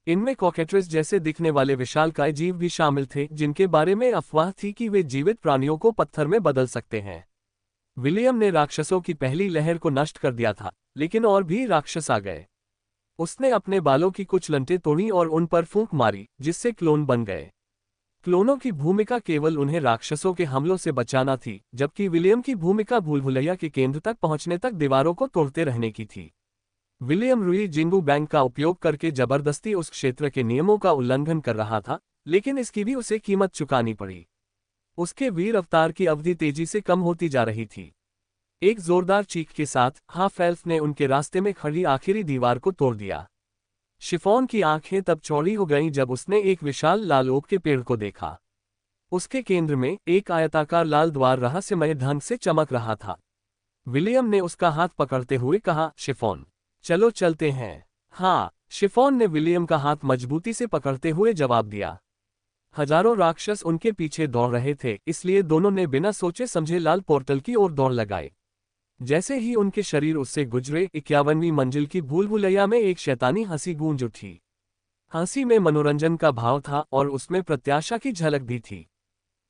इनमें कॉकेट्रिस जैसे दिखने वाले विशालकाय जीव भी शामिल थे, जिनके बारे में अफवाह थी कि वे जीवित प्राणियों को पत्थर में बदल सकते हैं। विलियम ने राक्षसों की पहली लहर को नष्ट कर दिया था, लेकिन और भी राक्षस आ गए। उसने अपने बालों की कुछ लंटें तोड़ी और उन पर फूंक मारी, जिससे क्लोन बन गए। क्लोनों की भूमिका केवल उन्हें राक्षसों के हमलों से बचाना थी, जबकि विलियम की भूमिका भूल भुलैया के केंद्र तक पहुंचने तक दीवारों को तोड़ते रहने की थी। विलियम रुई जिंगू बैंग का उपयोग करके जबरदस्ती उस क्षेत्र के नियमों का उल्लंघन कर रहा था, लेकिन इसकी भी उसे कीमत चुकानी पड़ी। उसके वीर अवतार की अवधि तेजी से कम होती जा रही थी। एक जोरदार चीख के साथ हाफ एल्फ ने उनके रास्ते में खड़ी आखिरी दीवार को तोड़ दिया। शिफॉन की आंखें तब चौड़ी हो गईं जब उसने एक विशाल लाल ओक के पेड़ को देखा। उसके केंद्र में एक आयताकार लाल द्वार रहस्यमय ढंग से चमक रहा था। विलियम ने उसका हाथ पकड़ते हुए कहा, शिफॉन, चलो चलते हैं। हाँ, शिफॉन ने विलियम का हाथ मजबूती से पकड़ते हुए जवाब दिया। हजारों राक्षस उनके पीछे दौड़ रहे थे, इसलिए दोनों ने बिना सोचे समझे लाल पोर्टल की ओर दौड़ लगाए। जैसे ही उनके शरीर उससे गुजरे, 51वीं मंजिल की भूल भुलैया में एक शैतानी हंसी गूंज उठी। हंसी में मनोरंजन का भाव था और उसमें प्रत्याशा की झलक भी थी।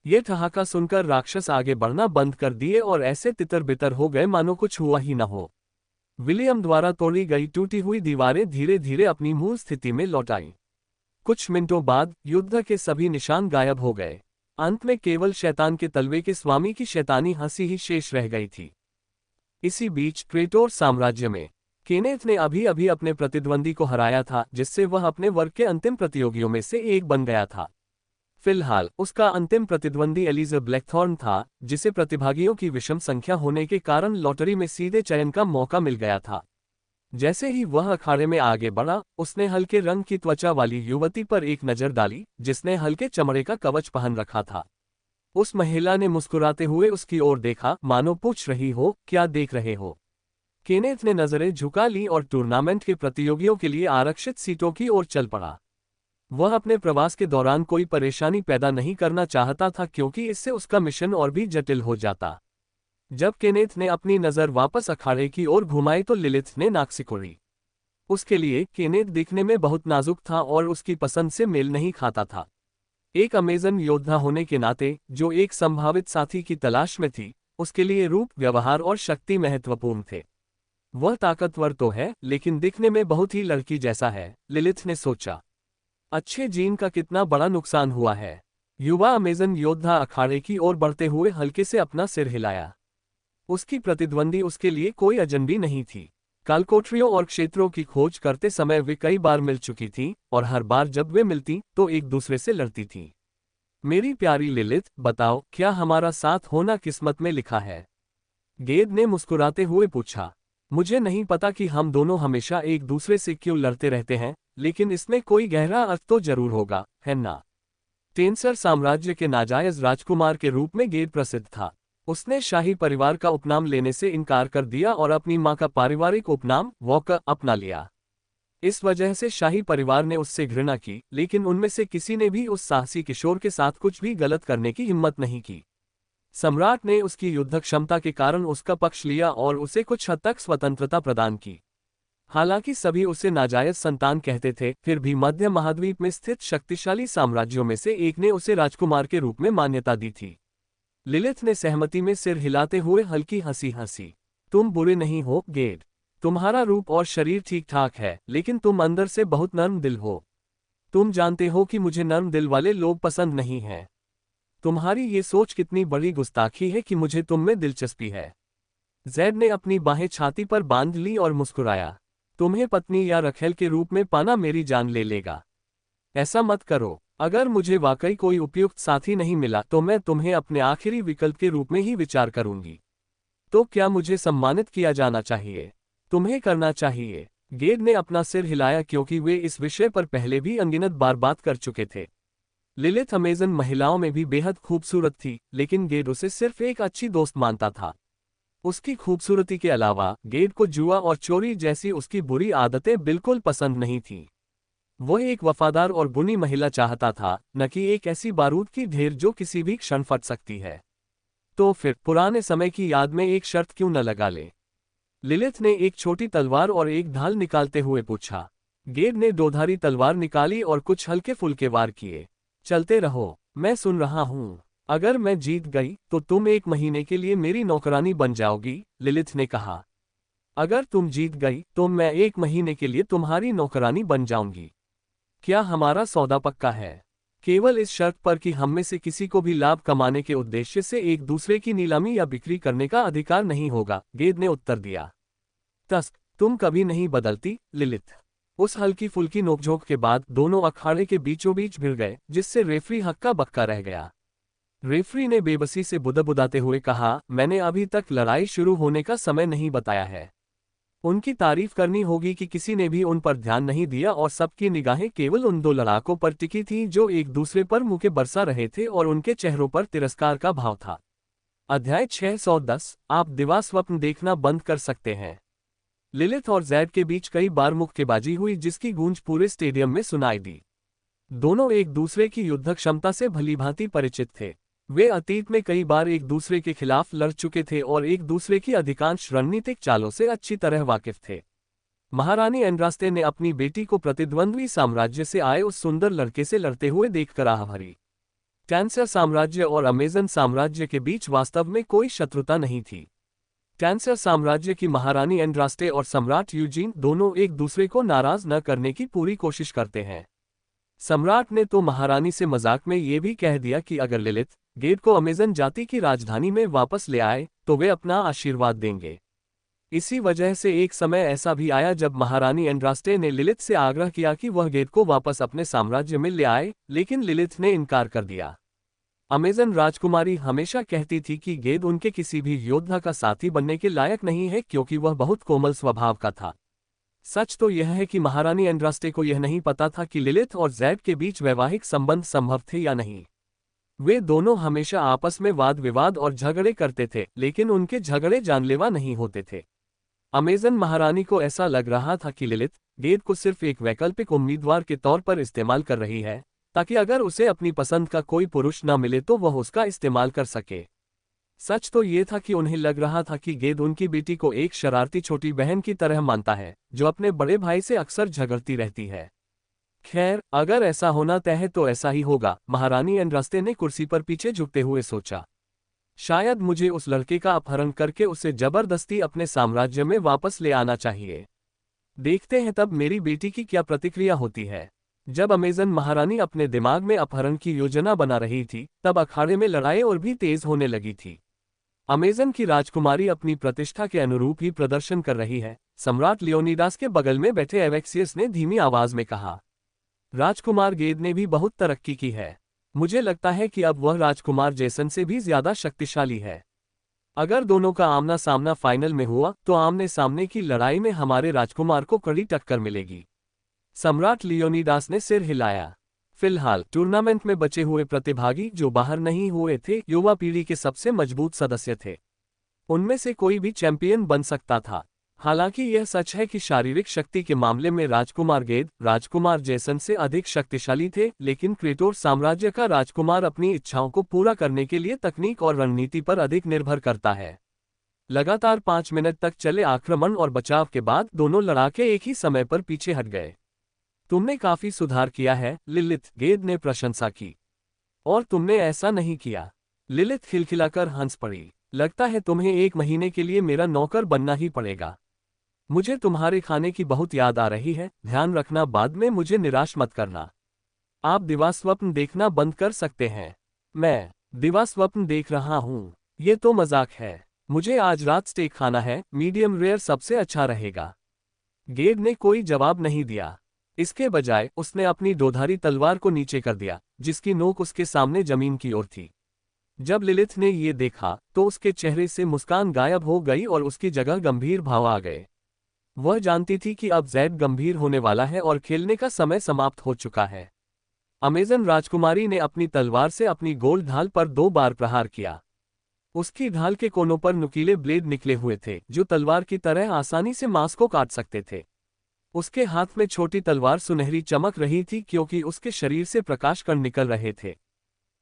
ये ठहाका सुनकर राक्षस आगे बढ़ना बंद कर दिए और ऐसे तितर बितर हो गए मानो कुछ हुआ ही न हो। विलियम द्वारा तोड़ी गई टूटी हुई दीवारें धीरे धीरे अपनी मूल स्थिति में लौट आईं। कुछ मिनटों बाद युद्ध के सभी निशान गायब हो गए। अंत में केवल शैतान के तलवे के स्वामी की शैतानी हंसी ही शेष रह गई थी। इसी बीच क्रेटोर साम्राज्य में केनेथ ने अभी अभी अपने प्रतिद्वंदी को हराया था, जिससे वह अपने वर्ग के अंतिम प्रतियोगियों में से एक बन गया था। फिलहाल उसका अंतिम प्रतिद्वंदी एलिजा ब्लैकथॉर्न था, जिसे प्रतिभागियों की विषम संख्या होने के कारण लॉटरी में सीधे चयन का मौका मिल गया था। जैसे ही वह अखाड़े में आगे बढ़ा, उसने हल्के रंग की त्वचा वाली युवती पर एक नजर डाली, जिसने हल्के चमड़े का कवच पहन रखा था। उस महिला ने मुस्कुराते हुए उसकी ओर देखा, मानो पूछ रही हो, क्या देख रहे हो। केनेथ ने नजरें झुका ली और टूर्नामेंट के प्रतियोगियों के लिए आरक्षित सीटों की ओर चल पड़ा। वह अपने प्रवास के दौरान कोई परेशानी पैदा नहीं करना चाहता था, क्योंकि इससे उसका मिशन और भी जटिल हो जाता। जब केनेथ ने अपनी नजर वापस अखाड़े की ओर घुमाई तो लिलिथ ने नाक सिकोड़ी। उसके लिए केनेथ दिखने में बहुत नाजुक था और उसकी पसंद से मेल नहीं खाता था। एक अमेजन योद्धा होने के नाते, जो एक संभावित साथी की तलाश में थी, उसके लिए रूप, व्यवहार और शक्ति महत्वपूर्ण थे। वह ताकतवर तो है, लेकिन दिखने में बहुत ही लड़की जैसा है, लिलिथ ने सोचा। अच्छे जीन का कितना बड़ा नुकसान हुआ है। युवा अमेजन योद्धा अखाड़े की ओर बढ़ते हुए हल्के से अपना सिर हिलाया। उसकी प्रतिद्वंदी उसके लिए कोई अजनबी नहीं थी। कालकोठरियों और क्षेत्रों की खोज करते समय वे कई बार मिल चुकी थीं, और हर बार जब वे मिलती तो एक दूसरे से लड़ती थीं। मेरी प्यारी लिलिथ, बताओ, क्या हमारा साथ होना किस्मत में लिखा है? गेद ने मुस्कुराते हुए पूछा। मुझे नहीं पता कि हम दोनों हमेशा एक दूसरे से क्यों लड़ते रहते हैं, लेकिन इसमें कोई गहरा अर्थ तो जरूर होगा, है ना? टेंसर साम्राज्य के नाजायज राजकुमार के रूप में गेद प्रसिद्ध था। उसने शाही परिवार का उपनाम लेने से इनकार कर दिया और अपनी मां का पारिवारिक उपनाम वॉकर अपना लिया। इस वजह से शाही परिवार ने उससे घृणा की, लेकिन उनमें से किसी ने भी उस साहसी किशोर के साथ कुछ भी गलत करने की हिम्मत नहीं की। सम्राट ने उसकी युद्ध क्षमता के कारण उसका पक्ष लिया और उसे कुछ हद तक स्वतंत्रता प्रदान की। हालांकि सभी उसे नाजायज संतान कहते थे, फिर भी मध्य महाद्वीप में स्थित शक्तिशाली साम्राज्यों में से एक ने उसे राजकुमार के रूप में मान्यता दी थी। लिलिथ ने सहमति में सिर हिलाते हुए हल्की हंसी हंसी। तुम बुरे नहीं हो, गेड। तुम्हारा रूप और शरीर ठीक ठाक है, लेकिन तुम अंदर से बहुत नर्म दिल हो। तुम जानते हो कि मुझे नर्म दिल वाले लोग पसंद नहीं हैं। तुम्हारी ये सोच कितनी बड़ी गुस्ताखी है कि मुझे तुम में दिलचस्पी है। जैड ने अपनी बाहें छाती पर बांध ली और मुस्कुराया। तुम्हें पत्नी या रखेल के रूप में पाना मेरी जान ले लेगा। ऐसा मत करो। अगर मुझे वाकई कोई उपयुक्त साथी नहीं मिला तो मैं तुम्हें अपने आखिरी विकल्प के रूप में ही विचार करूंगी। तो क्या मुझे सम्मानित किया जाना चाहिए? तुम्हें करना चाहिए। गेड ने अपना सिर हिलाया, क्योंकि वे इस विषय पर पहले भी अनगिनत बार बात कर चुके थे। लिलिथ अमेजन महिलाओं में भी बेहद खूबसूरत थी, लेकिन गेड उसे सिर्फ एक अच्छी दोस्त मानता था। उसकी खूबसूरती के अलावा गेड को जुआ और चोरी जैसी उसकी बुरी आदतें बिल्कुल पसंद नहीं थीं। वह एक वफादार और गुणी महिला चाहता था, न कि एक ऐसी बारूद की ढेर जो किसी भी क्षण फट सकती है। तो फिर पुराने समय की याद में एक शर्त क्यों न लगा ले? लिलिथ ने एक छोटी तलवार और एक ढाल निकालते हुए पूछा। गेड ने दोधारी तलवार निकाली और कुछ हल्के फुल्के वार किए। चलते रहो, मैं सुन रहा हूं। अगर मैं जीत गई तो तुम 1 महीने के लिए मेरी नौकरानी बन जाओगी, लिलिथ ने कहा। अगर तुम जीत गई तो मैं 1 महीने के लिए तुम्हारी नौकरानी बन जाऊंगी। क्या हमारा सौदा पक्का है? केवल इस शर्त पर कि हम में से किसी को भी लाभ कमाने के उद्देश्य से एक दूसरे की नीलामी या बिक्री करने का अधिकार नहीं होगा, गेड ने उत्तर दिया। तस्क, तुम कभी नहीं बदलती, लिलिथ। उस हल्की फुल्की नोकझोंक के बाद दोनों अखाड़े के बीचों बीच भिड़ गए, जिससे रेफरी हक्का बक्का रह गया। रेफरी ने बेबसी से बुदबुदाते हुए कहा, मैंने अभी तक लड़ाई शुरू होने का समय नहीं बताया है। उनकी तारीफ करनी होगी कि किसी ने भी उन पर ध्यान नहीं दिया और सबकी निगाहें केवल उन 2 लड़ाकों पर टिकी थीं जो एक दूसरे पर मुक्के बरसा रहे थे और उनके चेहरों पर तिरस्कार का भाव था। अध्याय 610 आप दिवा स्वप्न देखना बंद कर सकते हैं। लिलिथ और जैड के बीच कई बार मुक्केबाजी हुई जिसकी गूंज पूरे स्टेडियम में सुनाई दी। दोनों एक दूसरे की युद्ध क्षमता से भलीभांति परिचित थे। वे अतीत में कई बार एक दूसरे के खिलाफ लड़ चुके थे और एक दूसरे की अधिकांश रणनीतिक चालों से अच्छी तरह वाकिफ थे। महारानी एंड्रास्ते ने अपनी बेटी को प्रतिद्वंद्वी साम्राज्य से आए उस सुंदर लड़के से लड़ते हुए देखकर आह भरी। कैंसर साम्राज्य और अमेजन साम्राज्य के बीच वास्तव में कोई शत्रुता नहीं थी। कैंसर साम्राज्य की महारानी एंड्रास्टे और सम्राट यूजीन दोनों एक दूसरे को नाराज न करने की पूरी कोशिश करते हैं। सम्राट ने तो महारानी से मजाक में ये भी कह दिया कि अगर लिलिथ गेट को अमेजन जाति की राजधानी में वापस ले आए तो वे अपना आशीर्वाद देंगे। इसी वजह से एक समय ऐसा भी आया जब महारानी एंड्रास्टे ने लिलिथ से आग्रह किया कि वह गेट को वापस अपने साम्राज्य में ले आए, लेकिन लिलिथ ने इनकार कर दिया। अमेजन राजकुमारी हमेशा कहती थी कि गेट उनके किसी भी योद्धा का साथी बनने के लायक नहीं है क्योंकि वह बहुत कोमल स्वभाव का था। सच तो यह है कि महारानी एंड्रास्टे को यह नहीं पता था कि लिलिथ और जैड के बीच वैवाहिक संबंध संभव थे या नहीं। वे दोनों हमेशा आपस में वाद विवाद और झगड़े करते थे, लेकिन उनके झगड़े जानलेवा नहीं होते थे। अमेजन महारानी को ऐसा लग रहा था कि लिलिथ गेट को सिर्फ एक वैकल्पिक उम्मीदवार के तौर पर इस्तेमाल कर रही है, ताकि अगर उसे अपनी पसंद का कोई पुरुष न मिले तो वह उसका इस्तेमाल कर सके। सच तो ये था कि उन्हें लग रहा था कि गेट उनकी बेटी को एक शरारती छोटी बहन की तरह मानता है, जो अपने बड़े भाई से अक्सर झगड़ती रहती है। खैर, अगर ऐसा होना तय है तो ऐसा ही होगा, महारानी एंड्रास्टे ने कुर्सी पर पीछे झुकते हुए सोचा। शायद मुझे उस लड़के का अपहरण करके उसे जबरदस्ती अपने साम्राज्य में वापस ले आना चाहिए। देखते हैं तब मेरी बेटी की क्या प्रतिक्रिया होती है। जब अमेजन महारानी अपने दिमाग में अपहरण की योजना बना रही थी, तब अखाड़े में लड़ाई और भी तेज होने लगी थी। अमेजन की राजकुमारी अपनी प्रतिष्ठा के अनुरूप ही प्रदर्शन कर रही है, सम्राट लियोनिडास के बगल में बैठे एवेक्सियस ने धीमी आवाज में कहा। राजकुमार गेद ने भी बहुत तरक्की की है। मुझे लगता है कि अब वह राजकुमार जेसन से भी ज्यादा शक्तिशाली है। अगर दोनों का आमना सामना फाइनल में हुआ तो आमने सामने की लड़ाई में हमारे राजकुमार को कड़ी टक्कर मिलेगी। सम्राट लियोनिडास ने सिर हिलाया। फिलहाल टूर्नामेंट में बचे हुए प्रतिभागी जो बाहर नहीं हुए थे युवा पीढ़ी के सबसे मजबूत सदस्य थे। उनमें से कोई भी चैंपियन बन सकता था। हालांकि यह सच है कि शारीरिक शक्ति के मामले में राजकुमार गेद राजकुमार जेसन से अधिक शक्तिशाली थे, लेकिन क्रेटोर साम्राज्य का राजकुमार अपनी इच्छाओं को पूरा करने के लिए तकनीक और रणनीति पर अधिक निर्भर करता है। लगातार 5 मिनट तक चले आक्रमण और बचाव के बाद दोनों लड़ाके एक ही समय पर पीछे हट गए। तुमने काफी सुधार किया है लिलिथ, गेद ने प्रशंसा की। और तुमने ऐसा नहीं किया। लिलिथ खिलखिलाकर हंस पड़ी। लगता है तुम्हें 1 महीने के लिए मेरा नौकर बनना ही पड़ेगा। मुझे तुम्हारे खाने की बहुत याद आ रही है, ध्यान रखना बाद में मुझे निराश मत करना। आप दिवा स्वप्न देखना बंद कर सकते हैं। मैं दिवा स्वप्न देख रहा हूँ। ये तो मजाक है। मुझे आज रात स्टेक खाना है, मीडियम रेयर सबसे अच्छा रहेगा। गेड ने कोई जवाब नहीं दिया। इसके बजाय उसने अपनी दोधारी तलवार को नीचे कर दिया, जिसकी नोक उसके सामने जमीन की ओर थी। जब लिलिथ ने ये देखा तो उसके चेहरे से मुस्कान गायब हो गई और उसकी जगह गंभीर भाव आ गए। वह जानती थी कि अब जैड गंभीर होने वाला है और खेलने का समय समाप्त हो चुका है। अमेजन राजकुमारी ने अपनी तलवार से अपनी गोल ढाल पर 2 बार प्रहार किया। उसकी ढाल के कोनों पर नुकीले ब्लेड निकले हुए थे जो तलवार की तरह आसानी से मांस को काट सकते थे। उसके हाथ में छोटी तलवार सुनहरी चमक रही थी क्योंकि उसके शरीर से प्रकाश कण निकल रहे थे।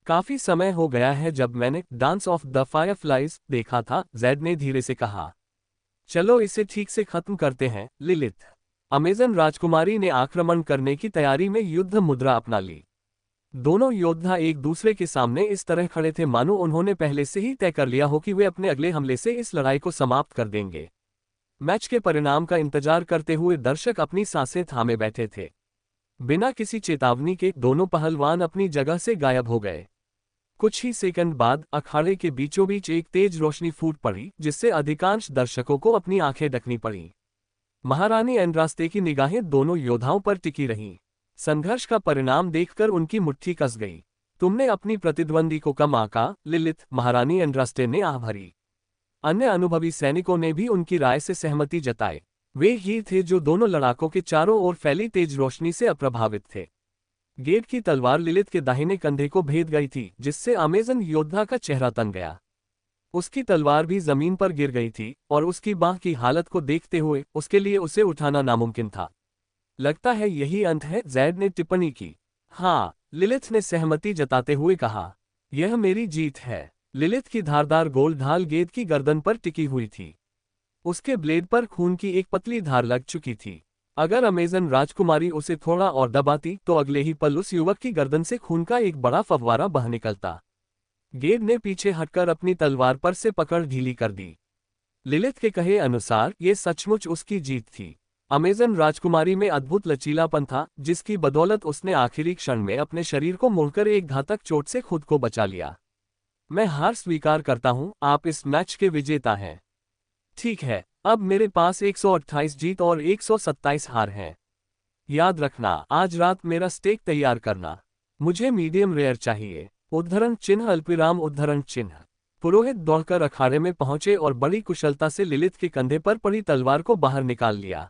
काफी समय हो गया है जब मैंने डांस ऑफ द फायरफ्लाइज देखा था, जैड ने धीरे से कहा। चलो इसे ठीक से खत्म करते हैं लिलिथ। अमेजन राजकुमारी ने आक्रमण करने की तैयारी में युद्ध मुद्रा अपना ली। दोनों योद्धा एक दूसरे के सामने इस तरह खड़े थे मानो उन्होंने पहले से ही तय कर लिया हो कि वे अपने अगले हमले से इस लड़ाई को समाप्त कर देंगे। मैच के परिणाम का इंतजार करते हुए दर्शक अपनी सांसें थामे बैठे थे। बिना किसी चेतावनी के दोनों पहलवान अपनी जगह से गायब हो गए। कुछ ही सेकंड बाद अखाड़े के बीचों बीच एक तेज रोशनी फूट पड़ी, जिससे अधिकांश दर्शकों को अपनी आंखें ढकनी पड़ी। महारानी एंड्रास्ते की निगाहें दोनों योद्धाओं पर टिकी रहीं। संघर्ष का परिणाम देखकर उनकी मुट्ठी कस गई। तुमने अपनी प्रतिद्वंदी को कम आंका लिलिथ, महारानी एंड्रास्टे ने आह भरी। अन्य अनुभवी सैनिकों ने भी उनकी राय से सहमति जताई। वे ही थे जो दोनों लड़ाकों के चारों ओर फैली तेज रोशनी से अप्रभावित थे। गेट की तलवार लिलिथ के दाहिने कंधे को भेद गई थी, जिससे अमेजन योद्धा का चेहरा तन गया। उसकी तलवार भी जमीन पर गिर गई थी और उसकी बाह की हालत को देखते हुए उसके लिए उसे उठाना नामुमकिन था। लगता है यही अंत है, जैड ने टिप्पणी की। हाँ, लिलिथ ने सहमति जताते हुए कहा। यह मेरी जीत है। लिलिथ की धारदार गोल ढाल गेंद की गर्दन पर टिकी हुई थी। उसके ब्लेड पर खून की एक पतली धार लग चुकी थी। अगर अमेजन राजकुमारी उसे थोड़ा और दबाती तो अगले ही पल उस युवक की गर्दन से खून का एक बड़ा फव्वारा बह निकलता। गेब ने पीछे हटकर अपनी तलवार पर से पकड़ ढीली कर दी। लिलिथ के कहे अनुसार ये सचमुच उसकी जीत थी। अमेजन राजकुमारी में अद्भुत लचीलापन था, जिसकी बदौलत उसने आखिरी क्षण में अपने शरीर को मोड़कर एक घातक चोट से खुद को बचा लिया। मैं हार स्वीकार करता हूं, आप इस मैच के विजेता हैं। ठीक है, अब मेरे पास 128 जीत और 127 हार हैं। याद रखना, आज रात मेरा स्टेक तैयार करना। मुझे मीडियम रेयर चाहिए। उद्धरण चिन्ह अल्पविराम उद्धरण चिन्ह। पुरोहित दौड़कर अखाड़े में पहुंचे और बड़ी कुशलता से लिलिथ के कंधे पर पड़ी तलवार को बाहर निकाल लिया।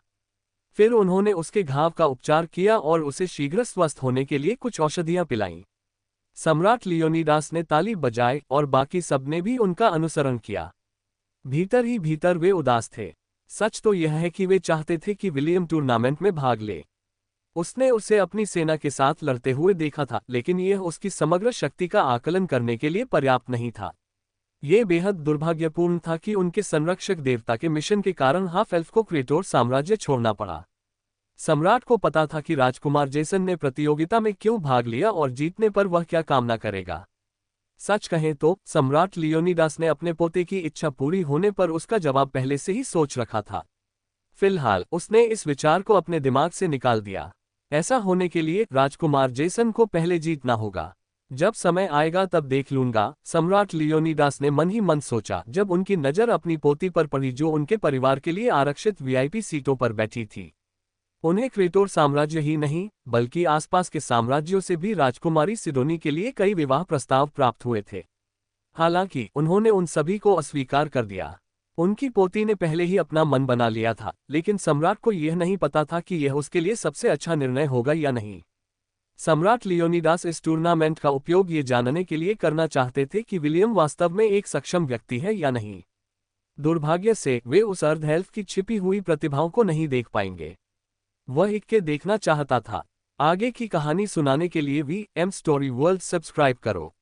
फिर उन्होंने उसके घाव का उपचार किया और उसे शीघ्र स्वस्थ होने के लिए कुछ औषधियां पिलाईं। सम्राट लियोनिडास ने ताली बजाई और बाकी सबने भी उनका अनुसरण किया। भीतर ही भीतर वे उदास थे। सच तो यह है कि वे चाहते थे कि विलियम टूर्नामेंट में भाग ले। उसने उसे अपनी सेना के साथ लड़ते हुए देखा था, लेकिन यह उसकी समग्र शक्ति का आकलन करने के लिए पर्याप्त नहीं था। यह बेहद दुर्भाग्यपूर्ण था कि उनके संरक्षक देवता के मिशन के कारण हाफ एल्फ को क्रेटोर साम्राज्य छोड़ना पड़ा। सम्राट को पता था कि राजकुमार जेसन ने प्रतियोगिता में क्यों भाग लिया और जीतने पर वह क्या कामना करेगा। सच कहें तो सम्राट लियोनिडास ने अपने पोते की इच्छा पूरी होने पर उसका जवाब पहले से ही सोच रखा था। फिलहाल उसने इस विचार को अपने दिमाग से निकाल दिया। ऐसा होने के लिए राजकुमार जेसन को पहले जीतना होगा। जब समय आएगा तब देख लूंगा, सम्राट लियोनिडास ने मन ही मन सोचा जब उनकी नज़र अपनी पोती पर पड़ी जो उनके परिवार के लिए आरक्षित वीआईपी सीटों पर बैठी थी। उन्हें क्रेटोर साम्राज्य ही नहीं बल्कि आसपास के साम्राज्यों से भी राजकुमारी सिडोनी के लिए कई विवाह प्रस्ताव प्राप्त हुए थे। हालांकि उन्होंने उन सभी को अस्वीकार कर दिया। उनकी पोती ने पहले ही अपना मन बना लिया था, लेकिन सम्राट को यह नहीं पता था कि यह उसके लिए सबसे अच्छा निर्णय होगा या नहीं। सम्राट लियोनिडास इस टूर्नामेंट का उपयोग ये जानने के लिए करना चाहते थे कि विलियम वास्तव में एक सक्षम व्यक्ति है या नहीं। दुर्भाग्य से वे उस अर्ध एल्फ की छिपी हुई प्रतिभाओं को नहीं देख पाएंगे। वह एक के देखना चाहता था। आगे की कहानी सुनाने के लिए VM स्टोरी वर्ल्ड सब्सक्राइब करो।